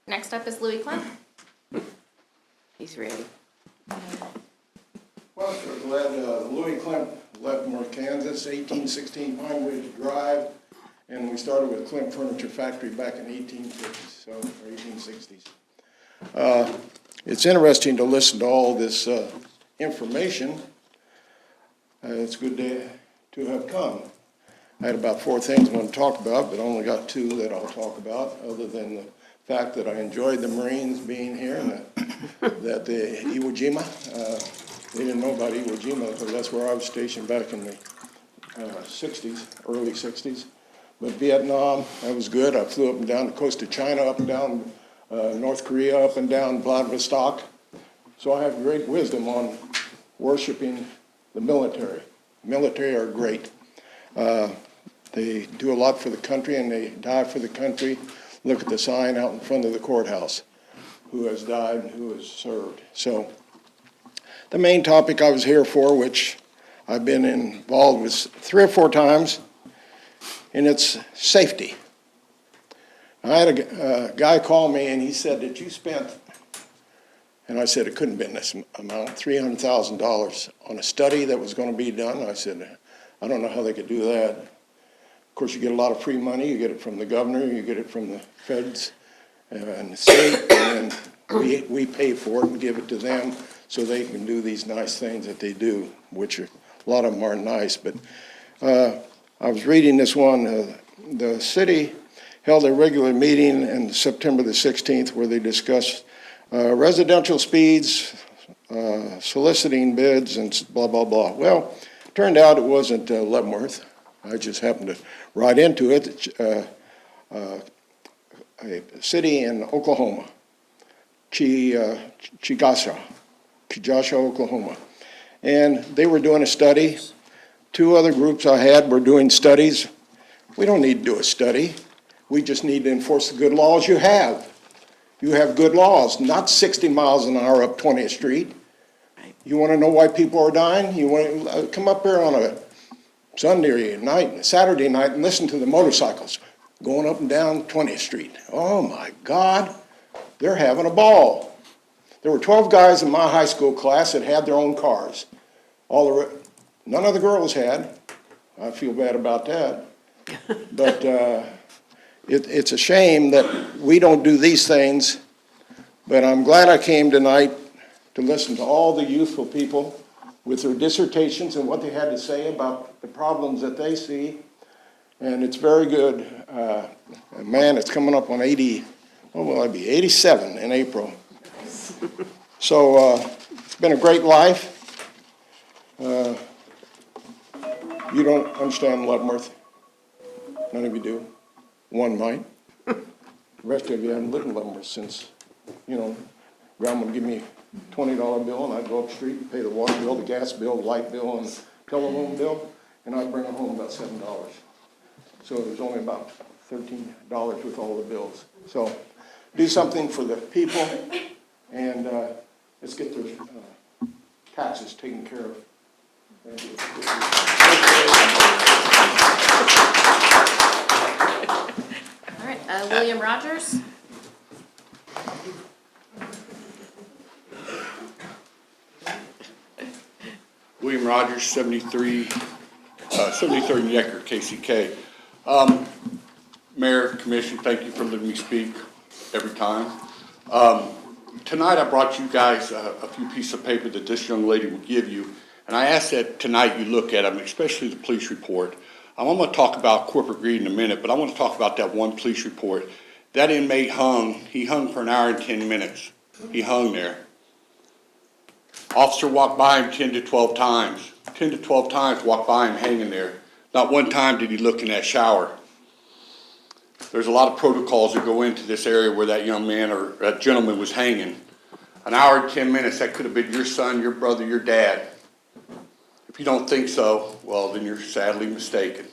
[SPEAKER 11] Next up is Louis Clem.
[SPEAKER 5] He's ready.
[SPEAKER 19] Well, we're glad Louis Klemp, Leavenworth, Kansas, 1816 Pine Ridge Drive, and we started with Klemp Furniture Factory back in 1850s, or 1860s. It's interesting to listen to all this information. It's good to have come. I had about 4 things I want to talk about, but I only got 2 that I'll talk about, other than the fact that I enjoyed the Marines being here and that the Iwo Jima They didn't know about Iwo Jima, because that's where I was stationed back in the 60s, early 60s. But Vietnam, that was good. I flew up and down the coast of China, up and down North Korea, up and down Vladivostok. So I have great wisdom on worshiping the military. Military are great. They do a lot for the country, and they die for the country. Look at the sign out in front of the courthouse, who has died and who has served. So the main topic I was here for, which I've been involved with 3 or 4 times, and it's safety. I had a guy call me, and he said that you spent, and I said it couldn't have been this amount, $300,000 on a study that was going to be done. I said, I don't know how they could do that. Of course, you get a lot of free money. You get it from the governor, you get it from the feds and the state, and we pay for it and give it to them so they can do these nice things that they do, which a lot of them are nice. But I was reading this one. The city held a regular meeting on September the 16th where they discussed residential speeds, soliciting bids, and blah, blah, blah. Well, turned out it wasn't Leavenworth. I just happened to ride into it. A city in Oklahoma, Chigasha, Oklahoma. And they were doing a study. 2 other groups I had were doing studies. We don't need to do a study. We just need to enforce the good laws you have. You have good laws, not 60 miles an hour up 20th Street. You want to know why people are dying? You want to come up here on a Sunday night, Saturday night, and listen to the motorcycles going up and down 20th Street. Oh my God, they're having a ball. There were 12 guys in my high school class that had their own cars. None of the girls had. I feel bad about that. But it's a shame that we don't do these things. But I'm glad I came tonight to listen to all the youthful people with their dissertations and what they had to say about the problems that they see. And it's very good. Man, it's coming up on 80, what will I be, 87 in April. So it's been a great life. You don't understand Leavenworth. None of you do. One might. The rest of you haven't lived in Leavenworth since, Grandma would give me a $20 bill, and I'd go up the street and pay the water bill, the gas bill, the light bill, and the telephone bill, and I'd bring home about $7. So it was only about $13 with all the bills. So do something for the people, and let's get their taxes taken care of. Thank you.
[SPEAKER 11] All right, William Rogers.
[SPEAKER 3] William Rogers, 73rd Necker, KCK. Mayor, Commission, thank you for letting me speak every time. Tonight I brought you guys a few pieces of paper that this young lady will give you, and I ask that tonight you look at them, especially the police report. I'm going to talk about corporate greed in a minute, but I want to talk about that one police report. That inmate he hung for an hour and 10 minutes. He hung there. Officer walked by him 10 to 12 times. 10 to 12 times walked by him hanging there. Not one time did he look in that shower. There's a lot of protocols that go into this area where that young man or that gentleman was hanging. An hour and 10 minutes, that could have been your son, your brother, your dad. If you don't think so, well, then you're sadly mistaken.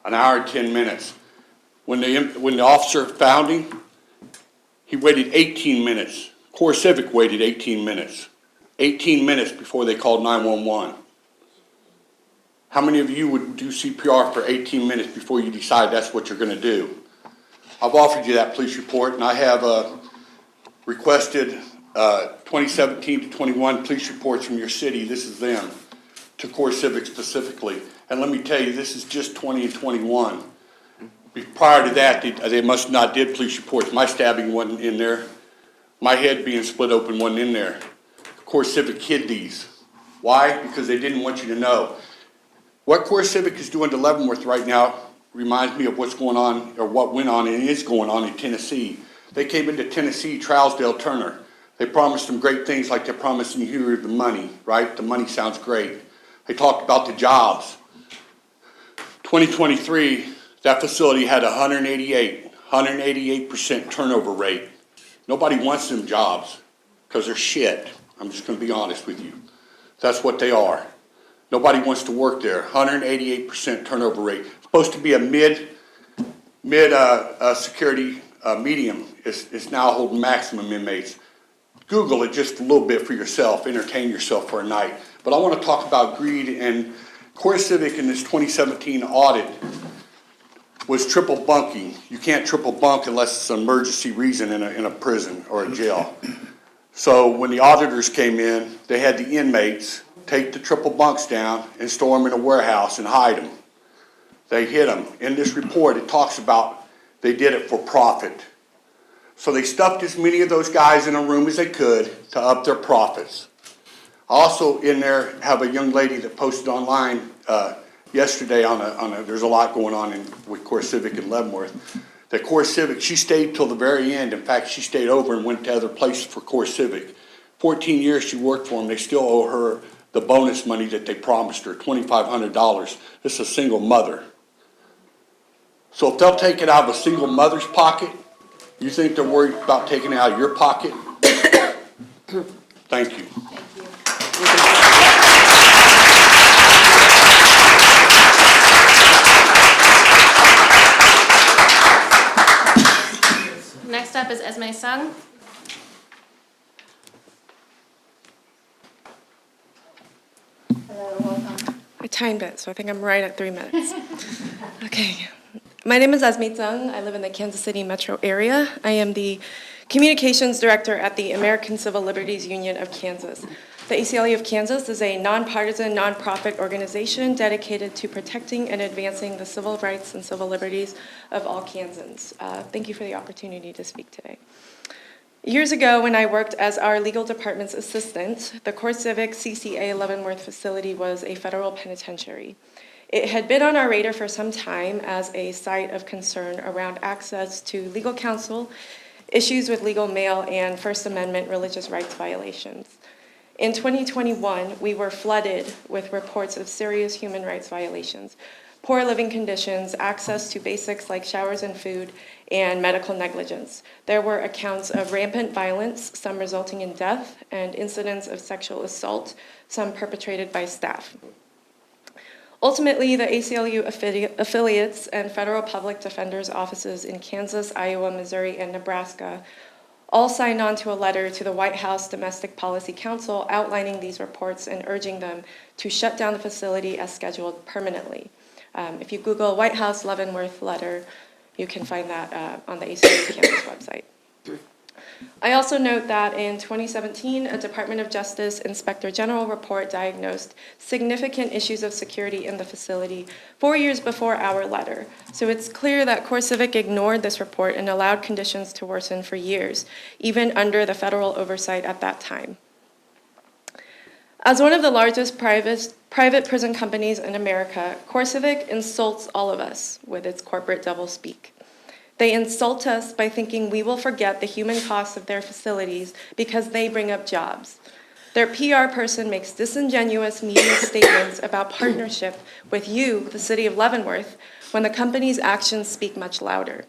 [SPEAKER 3] An hour and 10 minutes. When the officer found him, he waited 18 minutes. Corps Civic waited 18 minutes. 18 minutes before they called 911. How many of you would do CPR for 18 minutes before you decide that's what you're going to do? I've offered you that police report, and I have requested 2017 to 21 police reports from your city. This is them, to Corps Civic specifically. And let me tell you, this is just 20 and 21. Prior to that, they must not did police reports. My stabbing wasn't in there. My head being split open wasn't in there. Corps Civic hid these. Why? Because they didn't want you to know. What Corps Civic is doing to Leavenworth right now reminds me of what's going on, or what went on and is going on in Tennessee. They came into Tennessee, Trousdale, Turner. They promised them great things like they're promising you here the money, right? The money sounds great. They talked about the jobs. 2023, that facility had 188% turnover rate. Nobody wants them jobs because they're shit. I'm just going to be honest with you. That's what they are. Nobody wants to work there. 188% turnover rate. It's supposed to be a mid-security medium. It's now holding maximum inmates. Google it just a little bit for yourself. Entertain yourself for a night. But I want to talk about greed. And Core Civic in this 2017 audit was triple bunking. You can't triple bunk unless it's an emergency reason in a prison or a jail. So when the auditors came in, they had the inmates take the triple bunks down and store them in a warehouse and hide them. They hid them. In this report, it talks about they did it for profit. So they stuffed as many of those guys in a room as they could to up their profits. Also in there have a young lady that posted online yesterday there's a lot going on with Core Civic in Leavenworth. That Core Civic, she stayed till the very end. In fact, she stayed over and went to other places for Core Civic. 14 years she worked for them. They still owe her the bonus money that they promised her, $2,500. This is a single mother. So if they'll take it out of a single mother's pocket, you think they're worried about taking it out of your pocket? Thank you.
[SPEAKER 11] Next up is Esme Sung.
[SPEAKER 15] Hello, welcome. I timed it, so I think I'm right at 3 minutes. Okay. My name is Esme Tsung. I live in the Kansas City metro area. I am the Communications Director at the American Civil Liberties Union of Kansas. The ACLU of Kansas is a nonpartisan, nonprofit organization dedicated to protecting and advancing the civil rights and civil liberties of all Kansans. Thank you for the opportunity to speak today. Years ago, when I worked as our legal department's assistant, the Core Civic CCA Leavenworth facility was a federal penitentiary. It had been on our radar for some time as a site of concern around access to legal counsel, issues with legal mail, and First Amendment religious rights violations. In 2021, we were flooded with reports of serious human rights violations, poor living conditions, access to basics like showers and food, and medical negligence. There were accounts of rampant violence, some resulting in death, and incidents of sexual assault, some perpetrated by staff. Ultimately, the ACLU affiliates and federal public defenders' offices in Kansas, Iowa, Missouri, and Nebraska all signed on to a letter to the White House Domestic Policy Council outlining these reports and urging them to shut down the facility as scheduled permanently. If you Google White House Leavenworth letter, you can find that on the ACLU campus website. I also note that in 2017, a Department of Justice Inspector General report diagnosed significant issues of security in the facility 4 years before our letter. So it's clear that Core Civic ignored this report and allowed conditions to worsen for years, even under the federal oversight at that time. As one of the largest private prison companies in America, Core Civic insults all of us with its corporate doublespeak. They insult us by thinking we will forget the human costs of their facilities because they bring up jobs. Their PR person makes disingenuous media statements about partnership with you, the city of Leavenworth, when the company's actions speak much louder.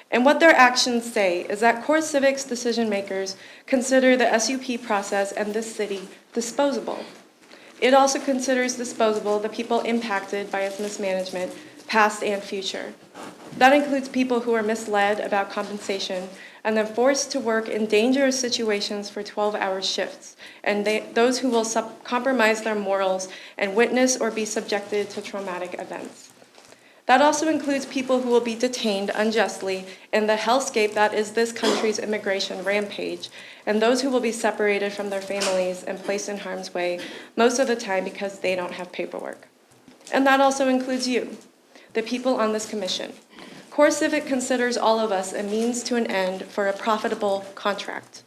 [SPEAKER 15] And what their actions say is that Core Civic's decision makers consider the SUP process and this city disposable. It also considers disposable the people impacted by its mismanagement, past and future. That includes people who are misled about compensation and then forced to work in dangerous situations for 12-hour shifts, and those who will compromise their morals and witness or be subjected to traumatic events. That also includes people who will be detained unjustly in the hellscape that is this country's immigration rampage, and those who will be separated from their families and placed in harm's way, most of the time because they don't have paperwork. And that also includes you, the people on this commission. Core Civic considers all of us a means to an end for a profitable contract.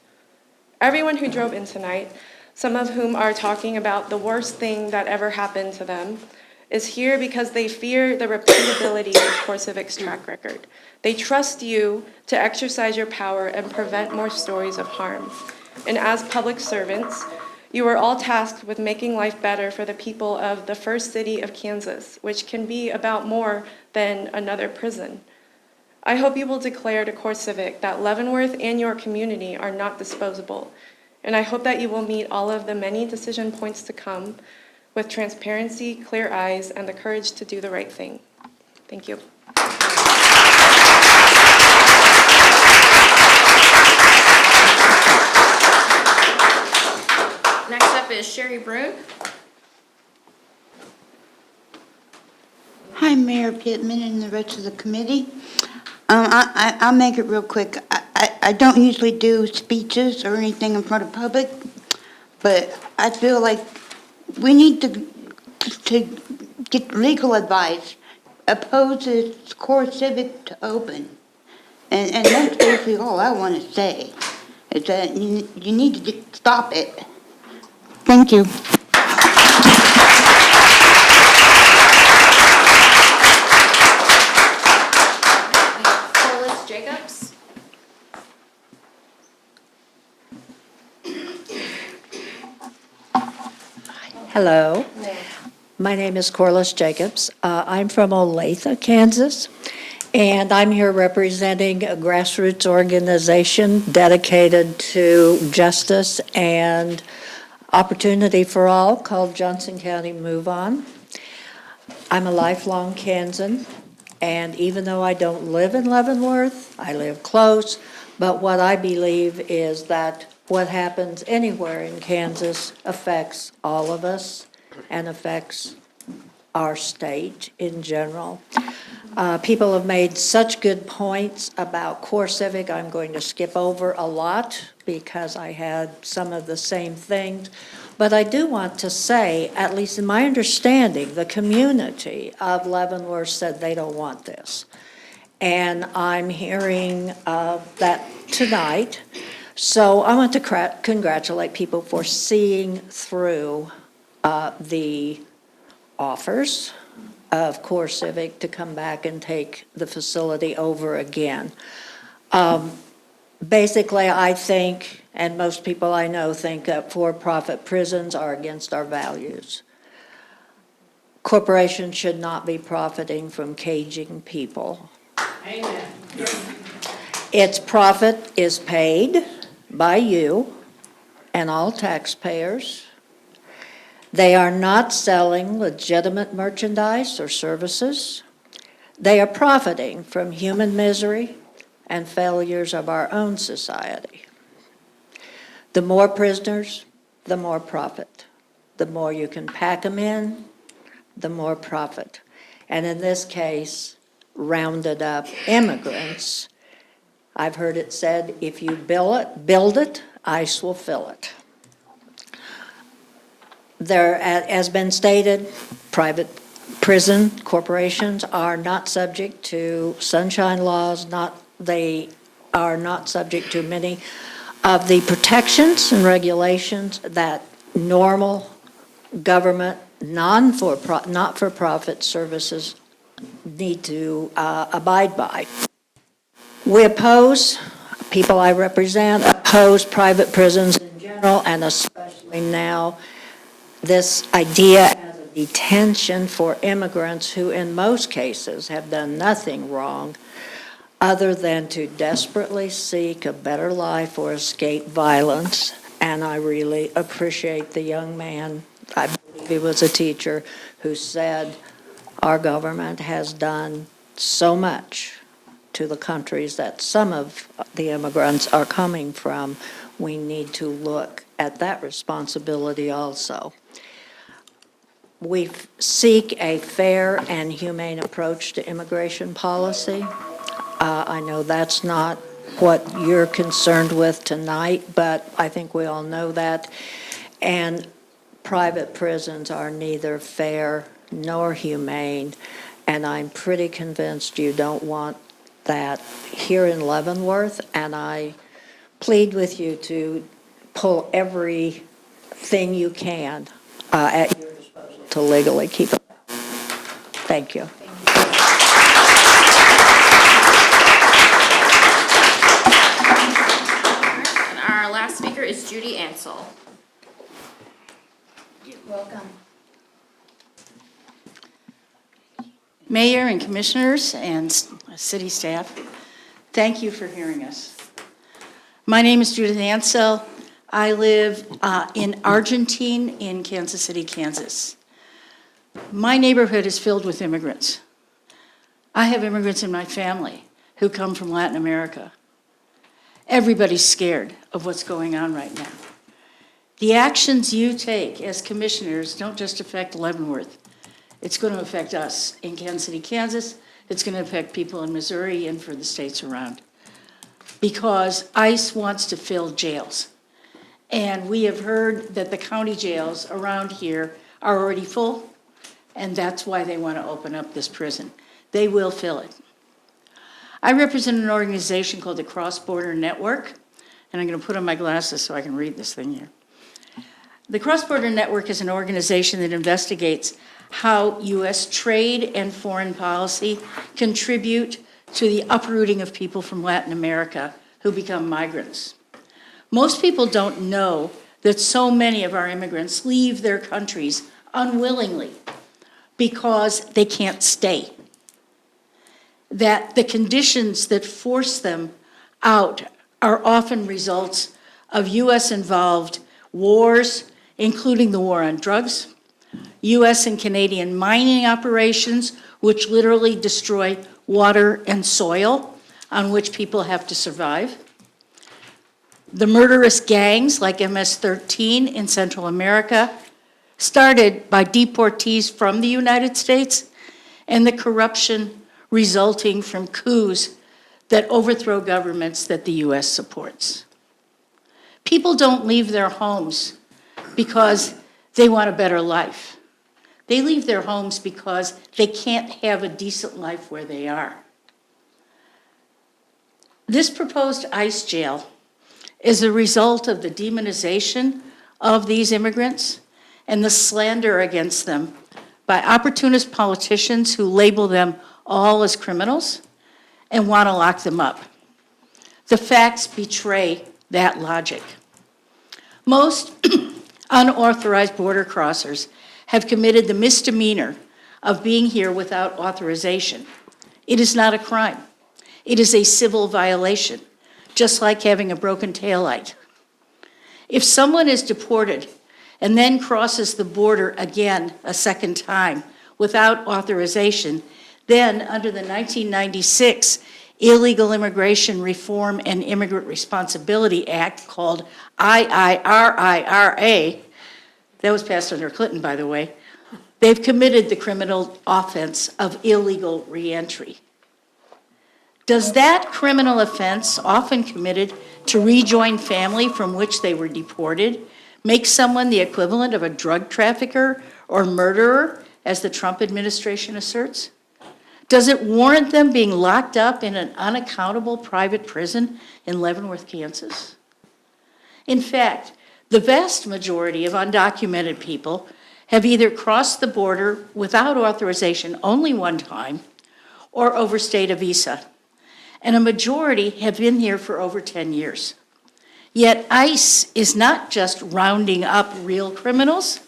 [SPEAKER 15] Everyone who drove in tonight, some of whom are talking about the worst thing that ever happened to them, is here because they fear the repeatability of Core Civic's track record. They trust you to exercise your power and prevent more stories of harm. and as public servants, you are all tasked with making life better for the people of the first city of Kansas, which can be about more than another prison. I hope you will declare to CoreCivic that Leavenworth and your community are not disposable, and I hope that you will meet all of the many decision points to come with transparency, clear eyes, and the courage to do the right thing. Thank you.
[SPEAKER 11] Next up is Sherry Brune.
[SPEAKER 20] Hi, Mayor Pittman and the rest of the committee. I'll make it real quick. I don't usually do speeches or anything in front of public, but I feel like we need to get legal advice, oppose this CoreCivic to open. And that's basically all I want to say, is that you need to stop it. Thank you.
[SPEAKER 11] Jacobs.
[SPEAKER 21] Hello. My name is Corliss Jacobs. I'm from Olathe, Kansas, and I'm here representing a grassroots organization dedicated to justice and opportunity for all called Johnson County Move On. I'm a lifelong Kansan. And even though I don't live in Leavenworth, I live close, but what I believe is that what happens anywhere in Kansas affects all of us and affects our state in general. People have made such good points about CoreCivic. I'm going to skip over a lot because I had some of the same things. But I do want to say, at least in my understanding, the community of Leavenworth said they don't want this. And I'm hearing that tonight. So I want to congratulate people for seeing through the offers of CoreCivic to come back and take the facility over again. Basically, I think, and most people I know think that for-profit prisons are against our values. Corporations should not be profiting from caging people.
[SPEAKER 20] Amen.
[SPEAKER 21] Its profit is paid by you and all taxpayers. They are not selling legitimate merchandise or services. They are profiting from human misery and failures of our own society. The more prisoners, the more profit. The more you can pack them in, the more profit. And in this case, rounded up immigrants. I've heard it said, if you build it, ICE will fill it. There, as been stated, private prison corporations are not subject to sunshine laws, they are not subject to many of the protections and regulations that normal government, not-for-profit services need to abide by. We oppose, people I represent, oppose private prisons in general, and especially now, this idea as a detention for immigrants who in most cases have done nothing wrong other than to desperately seek a better life or escape violence. And I really appreciate the young man, I believe he was a teacher, who said our government has done so much to the countries that some of the immigrants are coming from. We need to look at that responsibility also. We seek a fair and humane approach to immigration policy. I know that's not what you're concerned with tonight, but I think we all know that. And private prisons are neither fair nor humane, and I'm pretty convinced you don't want that here in Leavenworth, and I plead with you to pull everything you can at your disposal to legally keep it. Thank you.
[SPEAKER 11] Our last speaker speaker is Judy Ansell.
[SPEAKER 2] Welcome.
[SPEAKER 1] Mayor and commissioners and city staff, thank you for hearing us. My name is Judith Ansell. I live in Argentine in Kansas City, Kansas. My neighborhood is filled with immigrants. I have immigrants in my family who come from Latin America. Everybody's scared of what's going on right now. The actions you take as commissioners don't just affect Leavenworth. It's going to affect us in Kansas City, Kansas. It's going to affect people in Missouri and for the states around. Because ICE wants to fill jails. And we have heard that the county jails around here are already full, and that's why they want to open up this prison. They will fill it. I represent an organization called the Cross Border Network, and I'm going to put on my glasses so I can read this thing here. The Cross Border Network is an organization that investigates how U.S. trade and foreign policy contribute to the uprooting of people from Latin America who become migrants. Most people don't know that so many of our immigrants leave their countries unwillingly because they can't stay. That the conditions that force them out are often results of U.S.-involved wars, including the war on drugs, U.S. and Canadian mining operations, which literally destroy water and soil on which people have to survive. The murderous gangs like MS-13 in Central America, started by deportees from the United States, and the corruption resulting from coups that overthrow governments that the U.S. supports. People don't leave their homes because they want a better life. They leave their homes because they can't have a decent life where they are. This proposed ICE jail is a result of the demonization of these immigrants and the slander against them by opportunist politicians who label them all as criminals and want to lock them up. The facts betray that logic. Most unauthorized border crossers have committed the misdemeanor of being here without authorization. It is not a crime. It is a civil violation, just like having a broken taillight. If someone is deported and then crosses the border again a second time without authorization, then under the 1996 Illegal Immigration Reform and Immigrant Responsibility Act, called IIRIRA, that was passed under Clinton, by the way, they've committed the criminal offense of illegal reentry. Does that criminal offense, often committed to rejoin family from which they were deported, make someone the equivalent of a drug trafficker or murderer, as the Trump administration asserts? Does it warrant them being locked up in an unaccountable private prison in Leavenworth, Kansas? In fact, the vast majority of undocumented people have either crossed the border without authorization only one time or overstayed a visa, and a majority have been here for over 10 years. Yet ICE is not just rounding up real criminals,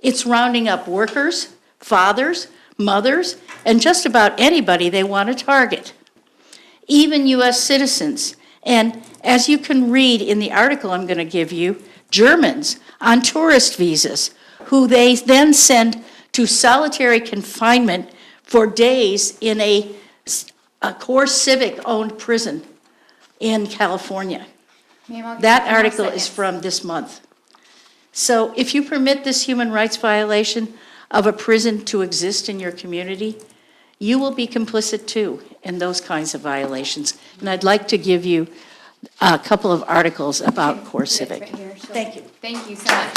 [SPEAKER 1] it's rounding up workers, fathers, mothers, and just about anybody they want to target. Even U.S. citizens, and as you can read in the article I'm going to give you, Germans on tourist visas, who they then send to solitary confinement for days in a core civic-owned prison in California. That article is from this month. So if you permit this human rights violation of a prison to exist in your community, you will be complicit too in those kinds of violations. And I'd like to give you a couple of articles about core civic.
[SPEAKER 2] Right here, so
[SPEAKER 1] Thank you.
[SPEAKER 2] Thank you so much.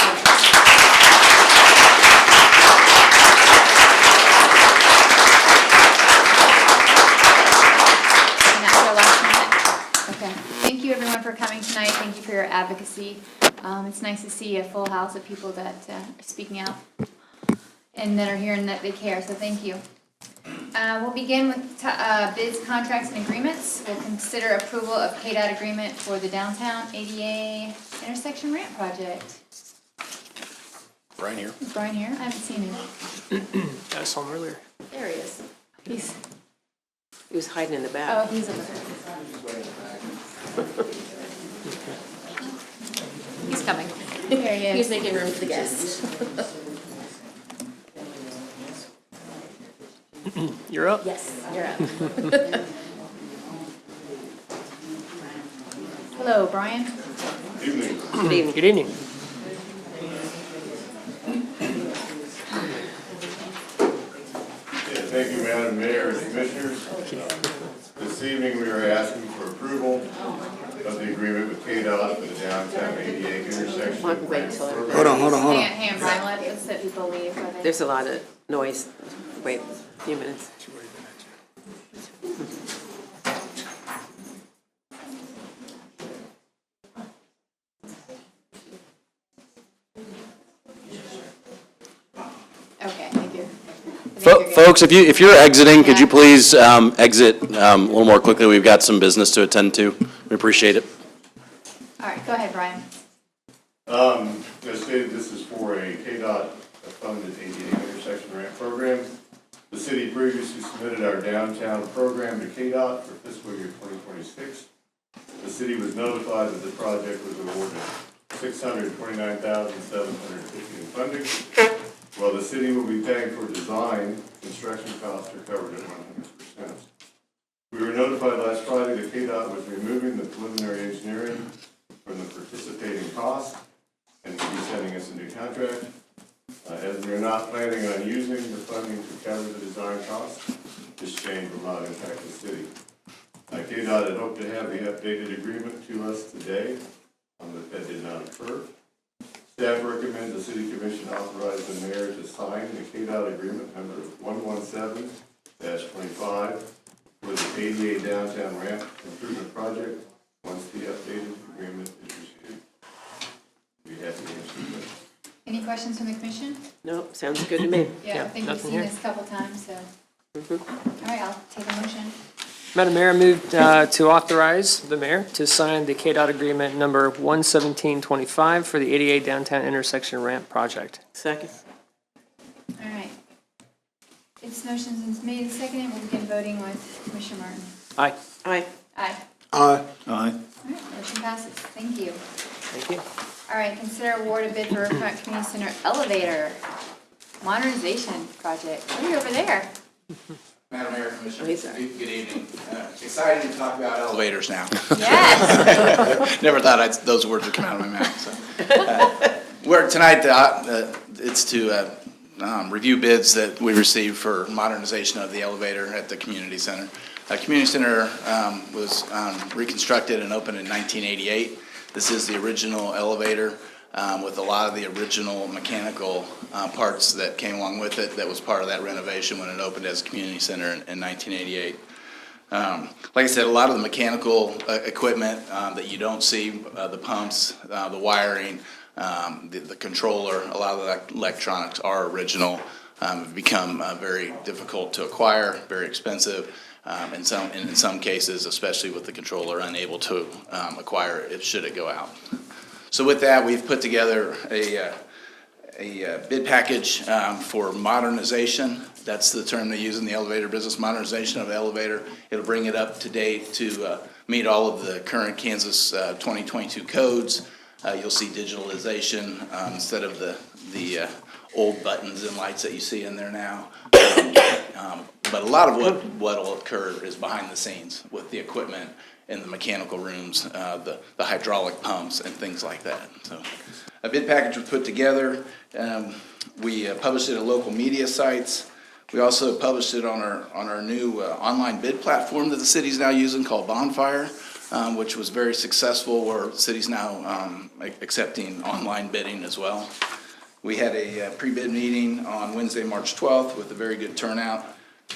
[SPEAKER 2] And that's our last minute. Okay. Thank you everyone for coming tonight. Thank you for your advocacy. It's nice to see a full house of people that are speaking out and that are hearing that they care, so thank you. We'll begin with bids, contracts, and agreements. We'll consider approval of KDOT agreement for the downtown ADA intersection ramp project.
[SPEAKER 4] Brian here.
[SPEAKER 2] Is Brian here? I haven't seen him.
[SPEAKER 4] I saw him earlier.
[SPEAKER 2] There he is.
[SPEAKER 5] He was hiding in the back.
[SPEAKER 2] Oh, he's over there.
[SPEAKER 11] He's coming.
[SPEAKER 2] There he is.
[SPEAKER 11] He's making room for the guests.
[SPEAKER 4] You're up?
[SPEAKER 11] Yes, you're up.
[SPEAKER 2] Hello, Brian.
[SPEAKER 13] Evening.
[SPEAKER 5] Good evening.
[SPEAKER 4] Good evening.
[SPEAKER 13] Thank you, Madam Mayor and Commissioners. This evening, we are asking for approval of the agreement with KDOT for the downtown ADA intersection.
[SPEAKER 5] Wait till everybody-
[SPEAKER 10] Hold on.
[SPEAKER 2] Hang on, Brian, let's let people leave.
[SPEAKER 5] There's a lot of noise. Wait a few minutes.
[SPEAKER 2] Okay, thank you.
[SPEAKER 22] Folks, if you're exiting, could you please exit a little more quickly? We've got some business to attend to. We appreciate it.
[SPEAKER 2] All right, go ahead, Brian.
[SPEAKER 13] As stated, this is for a KDOT funded ADA intersection ramp program. The city previously submitted our downtown program to KDOT for fiscal year 2026. The city was notified that the project was awarded $629,750 in funding. While the city will be paying for design, construction costs are covered at 100%. We were notified last Friday that KDOT was removing the preliminary engineering from the participating costs and will be sending us a new contract. As we are not planning on using the funding to cover the design costs, this change will not impact the city. KDOT had hoped to have the updated agreement to us today, but that did not occur. Staff recommends the City Commission authorize the mayor to sign the KDOT agreement number 117-25 for the ADA downtown ramp improvement project once the updated agreement is received. Be happy to answer questions.
[SPEAKER 2] Any questions from the commission?
[SPEAKER 5] Nope, sounds good to me.
[SPEAKER 2] Yeah, I think we've
[SPEAKER 4] nothing
[SPEAKER 2] seen
[SPEAKER 4] here.
[SPEAKER 2] this a couple times, so. All right, I'll take a motion.
[SPEAKER 4] Madam Mayor, I moved to authorize the mayor to sign the KDOT agreement number 11725 for the ADA downtown intersection ramp project.
[SPEAKER 5] Second.
[SPEAKER 2] All right. It's motions and made and seconded. We'll begin voting with Commissioner Martin.
[SPEAKER 4] Aye.
[SPEAKER 5] Aye.
[SPEAKER 2] Aye.
[SPEAKER 10] Aye.
[SPEAKER 22] Aye.
[SPEAKER 2] All right, motion passes. Thank you.
[SPEAKER 4] Thank you.
[SPEAKER 2] All right, consider award a bid for Riverfront Community Center elevator modernization project. Oh, you're over there.
[SPEAKER 23] Madam Mayor, Commissioner,
[SPEAKER 5] Oh, he's sorry.
[SPEAKER 23] good evening. Excited to talk about elevators now.
[SPEAKER 2] Yes.
[SPEAKER 23] Never thought those words would come out of my mouth. So. Tonight, it's to review bids that we received for modernization of the elevator at the community center. Community center was reconstructed and opened in 1988. This is the original elevator with a lot of the original mechanical parts that came along with it that was part of that renovation when it opened as a community center in 1988. Like I said, a lot of the mechanical equipment that you don't see, the pumps, the wiring, the controller, a lot of the electronics are original, have become very difficult to acquire, very expensive. In some cases, especially with the controller, unable to acquire it should it go out. So with that, we've put together a bid package for modernization. That's the term they use in the elevator business, modernization of the elevator. It'll bring it up to date to meet all of the current Kansas 2022 codes. You'll see digitalization instead of the old buttons and lights that you see in there now. But a lot of what will occur is behind the scenes with the equipment in the mechanical rooms, the hydraulic pumps and things like that. So a bid package was put together. We published it at local media sites. We also published it on our new online bid platform that the city's now using called Bonfire, which was very successful, where the city's now accepting online bidding as well. We had a pre-bid meeting on Wednesday, March 12th with a very good turnout.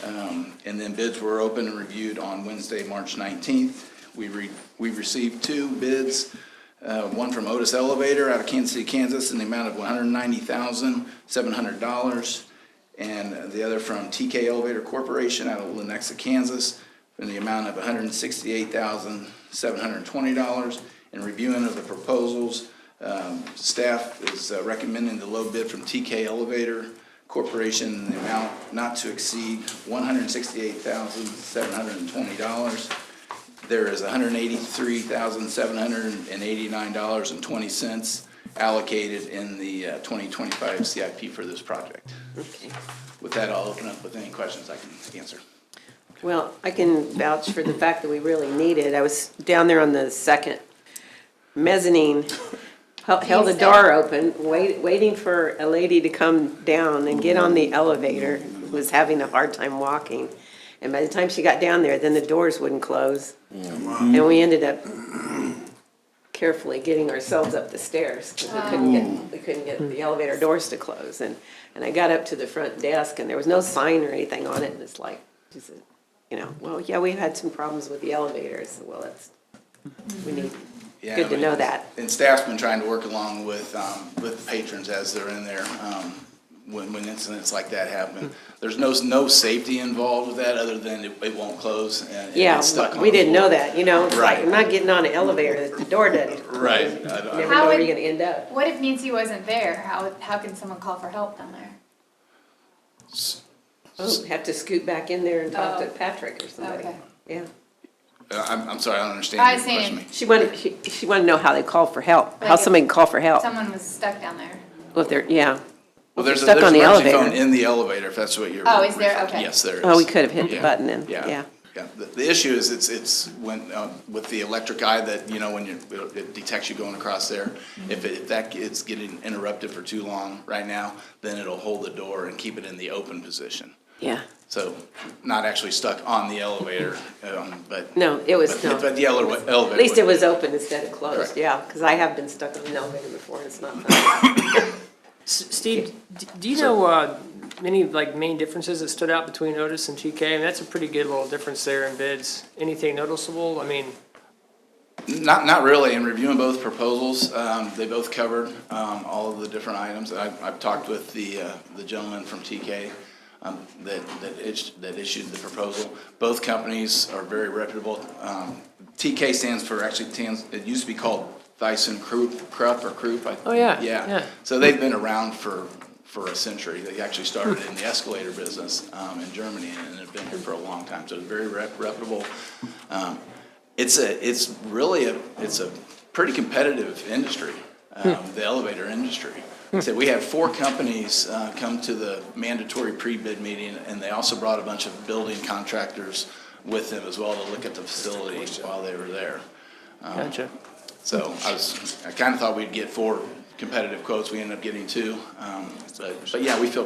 [SPEAKER 23] And then bids were opened and reviewed on Wednesday, March 19th. We received 2 bids, one from Otis Elevator out of Kansas City, Kansas in the amount of $190,700. and the other from TK Elevator Corporation out of Lenexa, Kansas, in the amount of $168,720. In reviewing of the proposals, staff is recommending the low bid from TK Elevator Corporation in the amount not to exceed $168,720. There is $183,789.20 allocated in the 2025 CIP for this project.
[SPEAKER 5] Okay.
[SPEAKER 23] With that, I'll open up with any questions I can answer.
[SPEAKER 5] Well, I can vouch for the fact that we really need it. I was down there on the second mezzanine, held the door open, waiting for a lady to come down and get on the elevator, who was having a hard time walking. And by the time she got down there, then the doors wouldn't close. And we ended up carefully getting ourselves up the stairs because we couldn't get the elevator doors to close. And I got up to the front desk and there was no sign or anything on it. And it's like, well, yeah, we've had some problems with the elevators. Well, we need,
[SPEAKER 23] Yeah,
[SPEAKER 5] good to know that.
[SPEAKER 23] And staff's been trying to work along with patrons as they're in there, when incidents like that happen. There's no safety involved with that other than it won't close and
[SPEAKER 5] Yeah,
[SPEAKER 23] it's stuck on
[SPEAKER 5] we
[SPEAKER 23] the
[SPEAKER 5] didn't know
[SPEAKER 23] floor.
[SPEAKER 5] that, it's like, I'm not getting on an elevator, the door doesn't.
[SPEAKER 23] Right.
[SPEAKER 5] You never know where you're gonna end up.
[SPEAKER 2] What if Nancy wasn't there? How can someone call for help down there?
[SPEAKER 5] Oh, have to scoot back in there and talk to Patrick or somebody.
[SPEAKER 2] Okay.
[SPEAKER 5] Yeah.
[SPEAKER 23] I'm sorry, I don't understand
[SPEAKER 2] I
[SPEAKER 23] your
[SPEAKER 2] was
[SPEAKER 23] question.
[SPEAKER 2] saying-
[SPEAKER 5] She wanted to know how they call for help, how
[SPEAKER 2] Like
[SPEAKER 5] somebody can call for help.
[SPEAKER 2] Someone was stuck down there.
[SPEAKER 5] Well, if they're, yeah.
[SPEAKER 23] Well, there's
[SPEAKER 5] Stuck
[SPEAKER 23] an
[SPEAKER 5] on the
[SPEAKER 23] emergency
[SPEAKER 5] elevator.
[SPEAKER 23] phone in the elevator, if that's what you're.
[SPEAKER 2] Oh, is there?
[SPEAKER 23] referring to.
[SPEAKER 2] Okay.
[SPEAKER 23] Yes, there is.
[SPEAKER 5] Oh, we could have hit the
[SPEAKER 23] Yeah.
[SPEAKER 5] button then, yeah.
[SPEAKER 23] Yeah, the issue is it's when, with the electric eye that, when it detects you going across there, if that is getting interrupted for too long right now, then it'll hold the door and keep it in the open position.
[SPEAKER 5] Yeah.
[SPEAKER 23] So not actually stuck on the elevator, but.
[SPEAKER 5] No, it was, no.
[SPEAKER 23] But the elevator.
[SPEAKER 5] At least it
[SPEAKER 23] would-
[SPEAKER 5] was open instead of closed,
[SPEAKER 23] Correct.
[SPEAKER 5] yeah, because I have been stuck on an elevator before and it's not fun.
[SPEAKER 4] Steve, do you know any main differences that stood out between Otis and TK? I mean, that's a pretty good little difference there in bids. Anything noticeable? I mean,
[SPEAKER 23] Not really. In reviewing both proposals, they both covered all of the different items. I've talked with the gentleman from TK that issued the proposal. Both companies are very reputable. TK stands for, it used to be called ThyssenKrupp.
[SPEAKER 4] Oh, yeah,
[SPEAKER 23] Yeah.
[SPEAKER 4] yeah.
[SPEAKER 23] So they've been around for a century. They actually started in the escalator business in Germany and have been here for a long time. So it's very reputable. It's a pretty competitive industry, the elevator industry. So we had 4 companies come to the mandatory pre-bid meeting, and they also brought a bunch of building contractors with them as well to look at the facility while they were there.
[SPEAKER 4] gotcha.
[SPEAKER 23] So I kind of thought we'd get 4 competitive quotes. We ended up getting 2. But yeah, I feel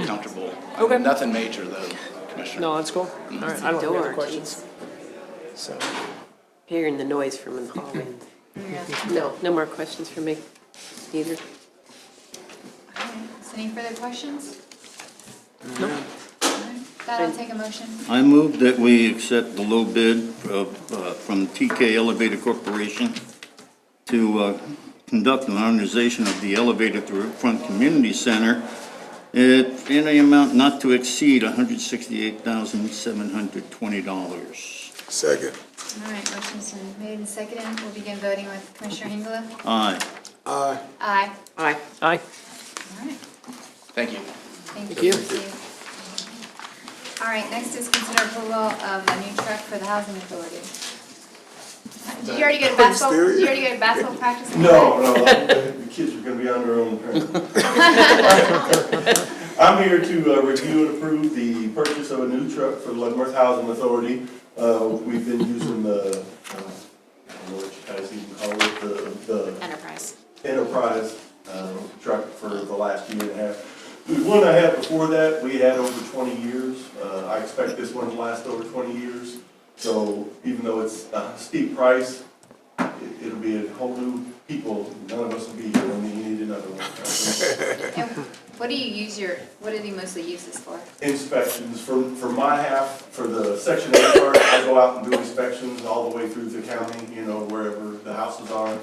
[SPEAKER 23] comfortable.
[SPEAKER 4] Okay.
[SPEAKER 23] Nothing major though, Commissioner.
[SPEAKER 4] No, that's cool. All right, I don't have any other questions. So,
[SPEAKER 5] Hearing the noise from the hallway. No more questions for me either.
[SPEAKER 2] Any further questions? No. That I'll take a motion.
[SPEAKER 6] I move that we accept the low bid from TK Elevator Corporation to conduct the modernization of the elevator at the Riverfront Community Center in an amount not to exceed $168,720.
[SPEAKER 10] Second.
[SPEAKER 2] All right, motion's been made and seconded. We'll begin voting with Commissioner Hengela.
[SPEAKER 6] Aye.
[SPEAKER 10] Aye.
[SPEAKER 2] Aye.
[SPEAKER 5] Aye.
[SPEAKER 4] aye.
[SPEAKER 2] All right.
[SPEAKER 23] Thank you.
[SPEAKER 2] Thank
[SPEAKER 4] you.
[SPEAKER 2] All right, next is consider approval of a new truck for the housing authority. Did you already go to basketball practice?
[SPEAKER 7] No, the kids are gonna be on their own. I'm here to review and approve the purchase of a new truck for the Leavenworth Housing Authority. We've been using the, I don't know what you guys even call it, the Enterprise truck for the last year and a half. The one I had before that, we had over 20 years. I expect this one to last over 20 years. So even though it's a steep price, it'll be a whole new people. None of us will be here when you need another one.
[SPEAKER 2] And what do you mostly use this for?
[SPEAKER 7] Inspections. For my half, for the Section 8 part, I go out and do inspections all the way through the county, wherever the houses are.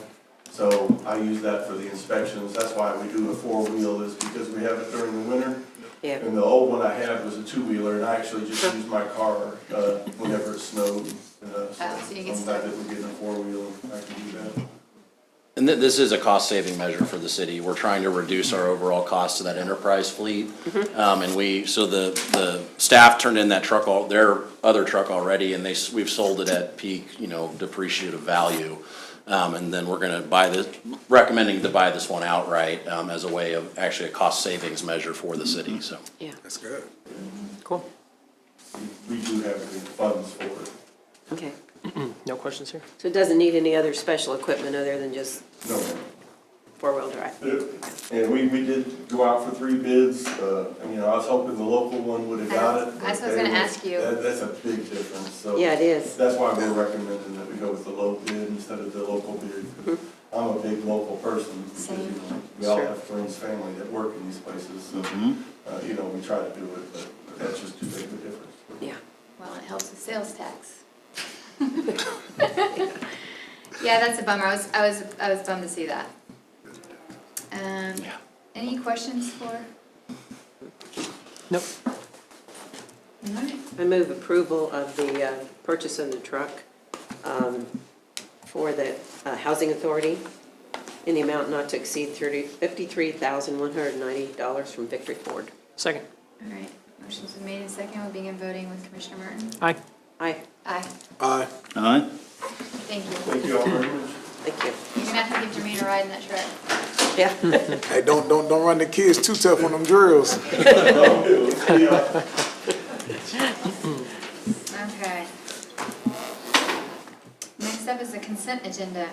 [SPEAKER 7] So I use that for the inspections. That's why we do a 4-wheel, is because we have it during the winter.
[SPEAKER 5] Yeah.
[SPEAKER 7] And the old one I had was a two-wheeler, and I actually just used my car, whenever it snowed.
[SPEAKER 2] So you get
[SPEAKER 7] I'm glad that we're getting a four-wheel, I can do that.
[SPEAKER 22] And this is a cost-saving measure for the city. We're trying to reduce our overall cost to that enterprise fleet. And so the staff turned in that truck, their other truck already, and we've sold it at peak, depreciative value. And then we're gonna recommending to buy this one outright, as a way of actually a cost savings measure for the city, so.
[SPEAKER 5] Yeah.
[SPEAKER 10] That's good.
[SPEAKER 4] Cool.
[SPEAKER 7] We do have the funds for it.
[SPEAKER 5] Okay.
[SPEAKER 4] No questions here?
[SPEAKER 5] So it doesn't need any other special equipment other than just
[SPEAKER 7] No.
[SPEAKER 5] four-wheel drive?
[SPEAKER 7] And we did go out for 3 bids, and, I was hoping the local one would have got it.
[SPEAKER 2] That's what I was gonna ask you.
[SPEAKER 7] That's a big difference, so.
[SPEAKER 5] Yeah, it is.
[SPEAKER 7] That's why we're recommending that we go with the low bid instead of the local bid. I'm a big local person, because, we all have friends, family that work in these places, so, we try to do it, but that's just too big of a difference.
[SPEAKER 5] Yeah.
[SPEAKER 2] Well, it helps with sales tax. Yeah, that's a bummer. I was bummed to see that. Any questions for?
[SPEAKER 4] Nope.
[SPEAKER 2] All right.
[SPEAKER 5] I move approval of the purchase of the truck for the Housing Authority in the amount not to exceed $53,190 from Victory Ford.
[SPEAKER 4] Second.
[SPEAKER 2] All right. Motion's been made and second. We'll begin voting with Commissioner Martin.
[SPEAKER 4] Aye.
[SPEAKER 5] Aye.
[SPEAKER 2] Aye.
[SPEAKER 10] Aye.
[SPEAKER 6] Aye.
[SPEAKER 2] Thank you.
[SPEAKER 7] Thank you all very much.
[SPEAKER 5] Thank you.
[SPEAKER 2] You're gonna have to give Jermaine a ride in that truck.
[SPEAKER 5] Yeah.
[SPEAKER 10] Hey, don't run the kids too tough on them drills.
[SPEAKER 2] Okay. Next up is the consent agenda.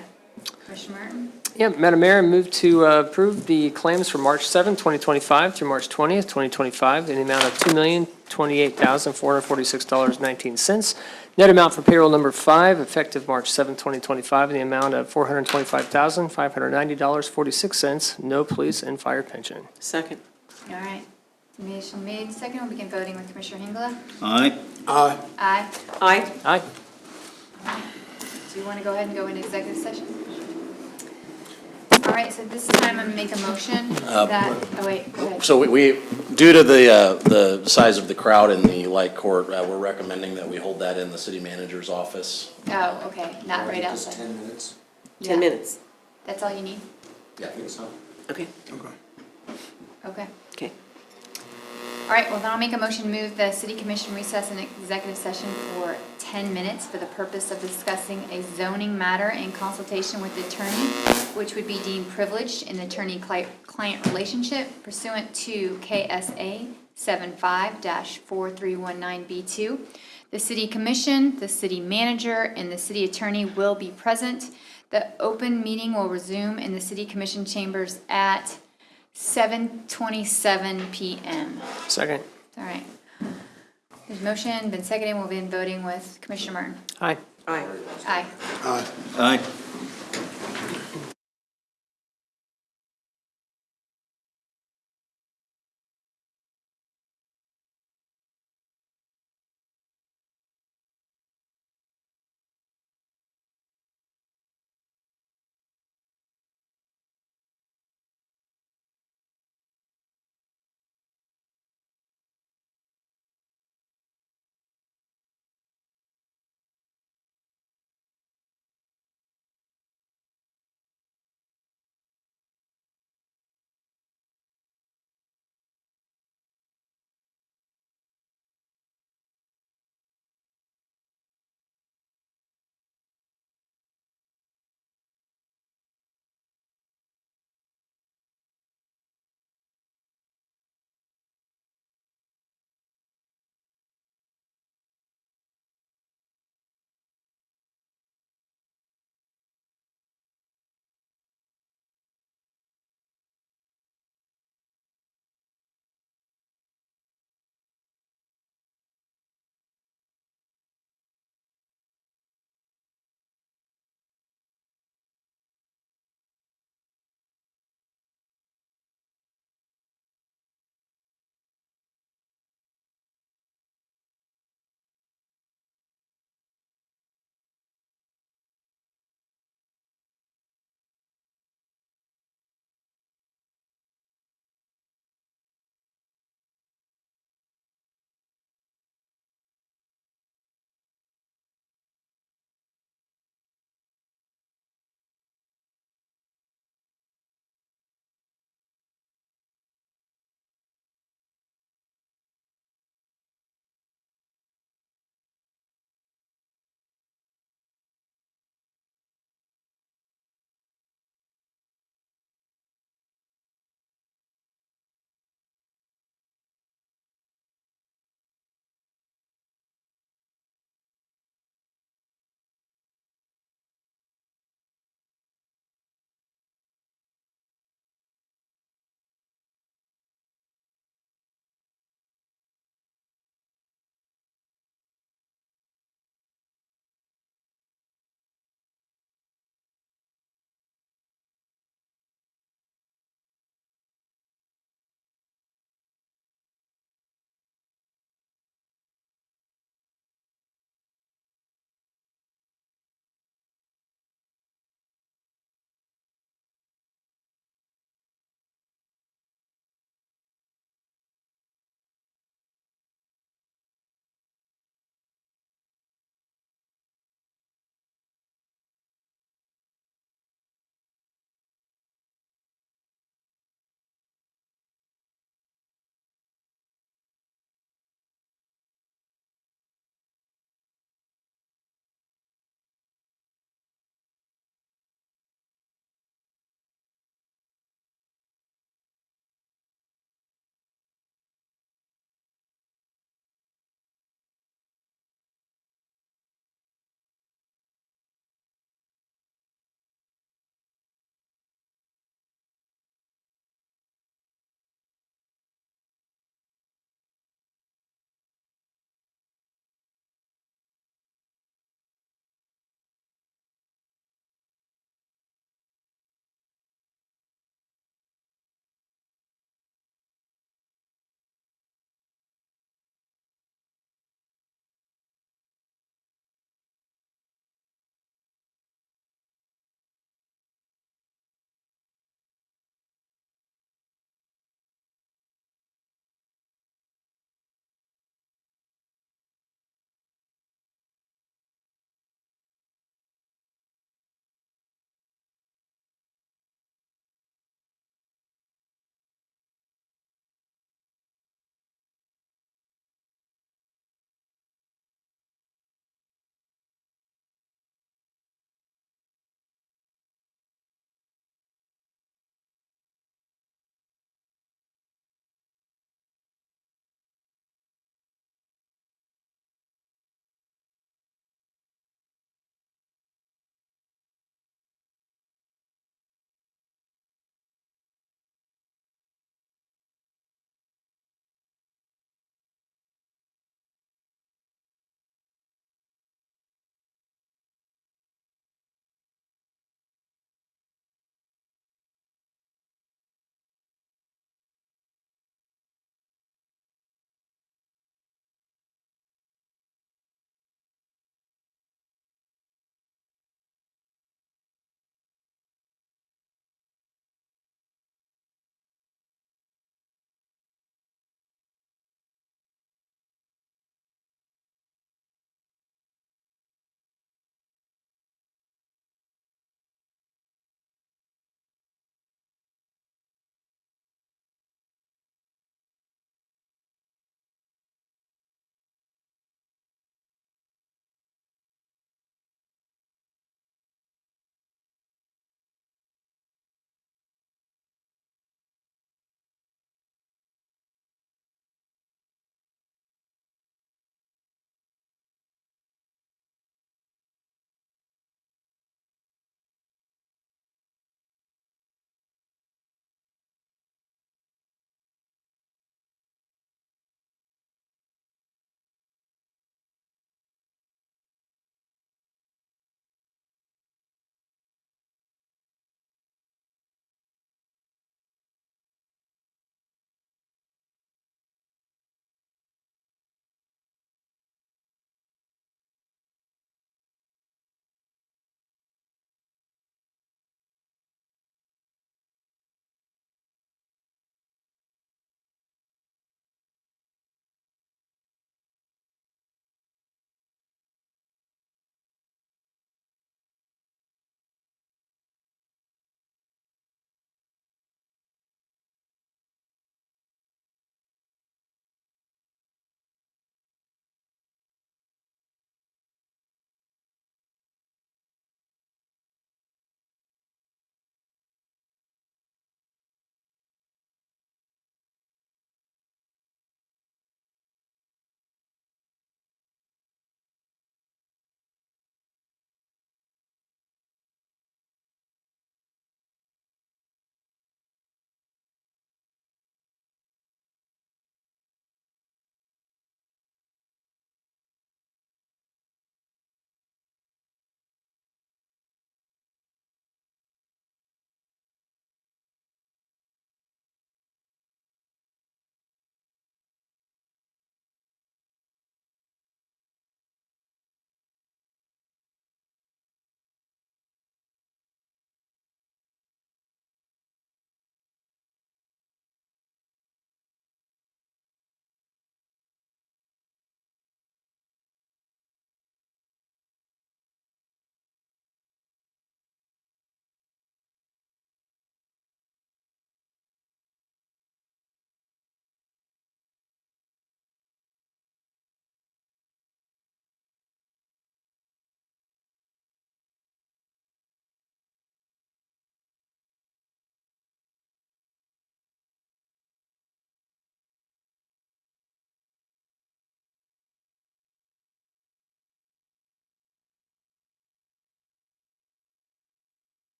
[SPEAKER 2] Commissioner Martin?
[SPEAKER 4] Yeah, Madam Mayor, I move to approve the claims for March 7, 2025 through March 20th, 2025 in the amount of $2,028,446.19. Net amount for payroll number 5, effective March 7, 2025, in the amount of $425,590.46. No police and fire pension.
[SPEAKER 5] Second.
[SPEAKER 2] All right. Motion made. Second, we'll begin voting with Commissioner Hengela.
[SPEAKER 6] Aye.
[SPEAKER 10] Aye.
[SPEAKER 2] Aye.
[SPEAKER 5] Aye.
[SPEAKER 4] Aye.
[SPEAKER 2] Do you want to go ahead and go into executive session? All right, so this time I'm going to make a motion that, oh wait, go ahead.
[SPEAKER 22] So we due to the size of the crowd in the light court, we're recommending that we hold that in the city manager's office.
[SPEAKER 2] Oh, okay, not right outside.
[SPEAKER 8] 10 minutes?
[SPEAKER 5] 10 minutes.
[SPEAKER 2] That's all you need?
[SPEAKER 8] Yeah, I think so.
[SPEAKER 5] Okay.
[SPEAKER 2] Okay.
[SPEAKER 5] Okay.
[SPEAKER 2] All right, well then I'll make a motion to move the city commission recess in executive session for 10 minutes for the purpose of discussing a zoning matter in consultation with the attorney, which would be deemed privileged in the attorney-client relationship pursuant to KSA 75-4319B2. The city commission, the city manager, and the city attorney will be present. The open meeting will resume in the city commission chambers at 7:27 p.m.
[SPEAKER 4] Second.
[SPEAKER 2] All right. There's motion, been seconded, we'll be voting with Commissioner Martin.
[SPEAKER 4] Aye.
[SPEAKER 5] Aye.
[SPEAKER 2] Aye.
[SPEAKER 10] Aye.
[SPEAKER 6] Aye.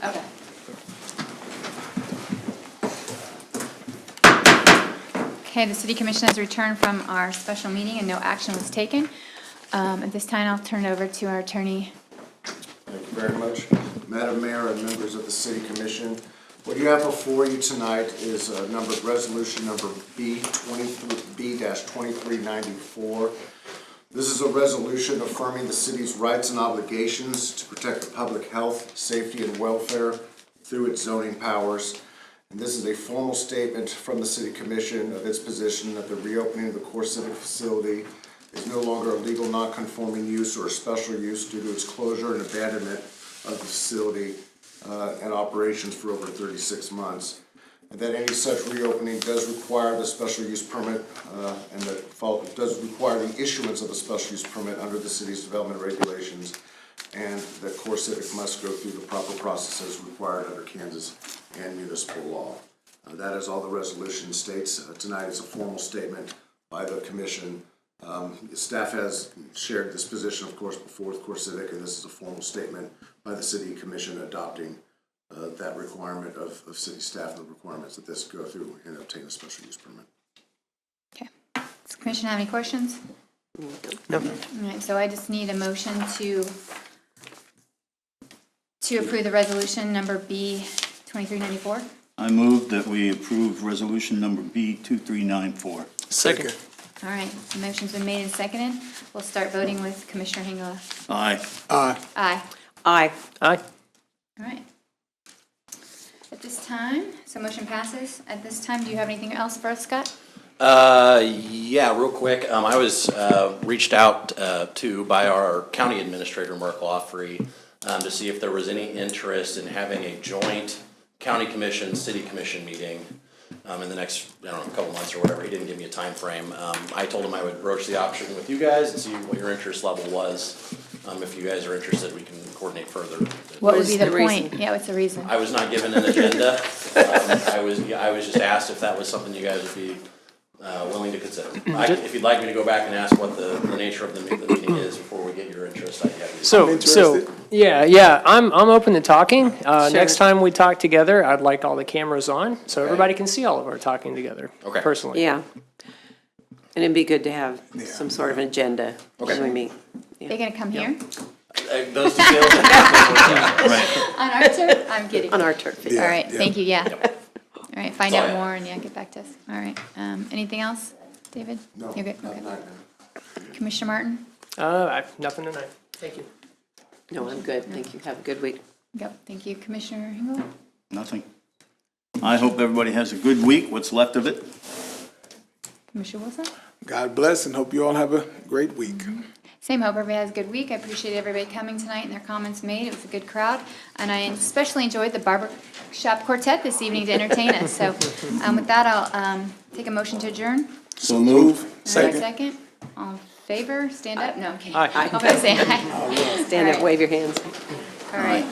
[SPEAKER 2] Okay. Okay, the city commission has returned from our special meeting and no action was taken. At this time, I'll turn it over to our attorney.
[SPEAKER 8] Thank you very much. Madam Mayor and members of the City Commission, what you have before you tonight is resolution number B-2394. This is a resolution affirming the city's rights and obligations to protect the public health, safety, and welfare through its zoning powers. And this is a formal statement from the City Commission of its position that the reopening of the core civic facility is no longer a legal non-conforming use or a special use due to its closure and abandonment of the facility and operations for over 36 months. And that any such reopening does require the special use permit and that does require the issuance of a special use permit under the city's development regulations, and that core civic must go through the proper processes required under Kansas and municipal law. That is all the resolution states. Tonight is a formal statement by the commission. The staff has shared this position, of course, before with core civic, and this is a formal statement by the city commission adopting that requirement of city staff and the requirements that this go through and obtain a special use permit.
[SPEAKER 2] Okay. Does the commission have any questions?
[SPEAKER 5] No.
[SPEAKER 2] All right, so I just need a motion to approve the resolution number B-2394.
[SPEAKER 6] I move that we approve resolution number B-2394.
[SPEAKER 4] Second.
[SPEAKER 2] All right, the motion's been made and seconded. We'll start voting with Commissioner Hengela.
[SPEAKER 6] Aye.
[SPEAKER 10] Aye.
[SPEAKER 2] Aye.
[SPEAKER 5] Aye.
[SPEAKER 4] Aye.
[SPEAKER 2] All right. At this time, so motion passes. At this time, do you have anything else for us, Scott?
[SPEAKER 22] Yeah, real quick. I was reached out to by our county administrator, Mark Lawfrey, to see if there was any interest in having a joint county commission, city commission meeting in the next, I don't know, couple months or whatever. He didn't give me a time frame. I told him I would broach the option with you guys and see what your interest level was. If you guys are interested, we can coordinate further.
[SPEAKER 2] What would be the point? Yeah, what's the reason?
[SPEAKER 22] I was not given an agenda. I was just asked if that was something you guys would be willing to consider. If you'd like me to go back and ask what the nature of the meeting is before we get your interest, I'd have you.
[SPEAKER 4] So, yeah, I'm open to talking. Next time we talk together, I'd like all the cameras on, so everybody can see all of our talking together, personally.
[SPEAKER 5] Yeah. And it'd be good to have some sort of agenda when we meet.
[SPEAKER 2] They're gonna come here?
[SPEAKER 22] Those details.
[SPEAKER 2] On our turf? I'm kidding.
[SPEAKER 5] On our turf.
[SPEAKER 2] All right, thank you, yeah. All right, find out more and get back to us. All right, anything else, David?
[SPEAKER 8] No.
[SPEAKER 2] You're good, okay. Commissioner Martin?
[SPEAKER 4] Nothing tonight. Thank you.
[SPEAKER 5] No, I'm good. Thank you. Have a good week.
[SPEAKER 2] Yep, thank you. Commissioner Hengel?
[SPEAKER 6] Nothing. I hope everybody has a good week, what's left of it.
[SPEAKER 2] Commissioner Wilson?
[SPEAKER 10] God bless and hope you all have a great week.
[SPEAKER 2] Same, hope everybody has a good week. I appreciate everybody coming tonight and their comments made. It was a good crowd. And I especially enjoyed the Barbershop Quartet this evening to entertain us. So with that, I'll take a motion to adjourn.
[SPEAKER 6] So move.
[SPEAKER 2] Second. All in favor? Stand up? No, I'm kidding.
[SPEAKER 4] Aye.
[SPEAKER 2] I'm going to say aye.
[SPEAKER 5] Stand up, wave your hands.
[SPEAKER 2] All right.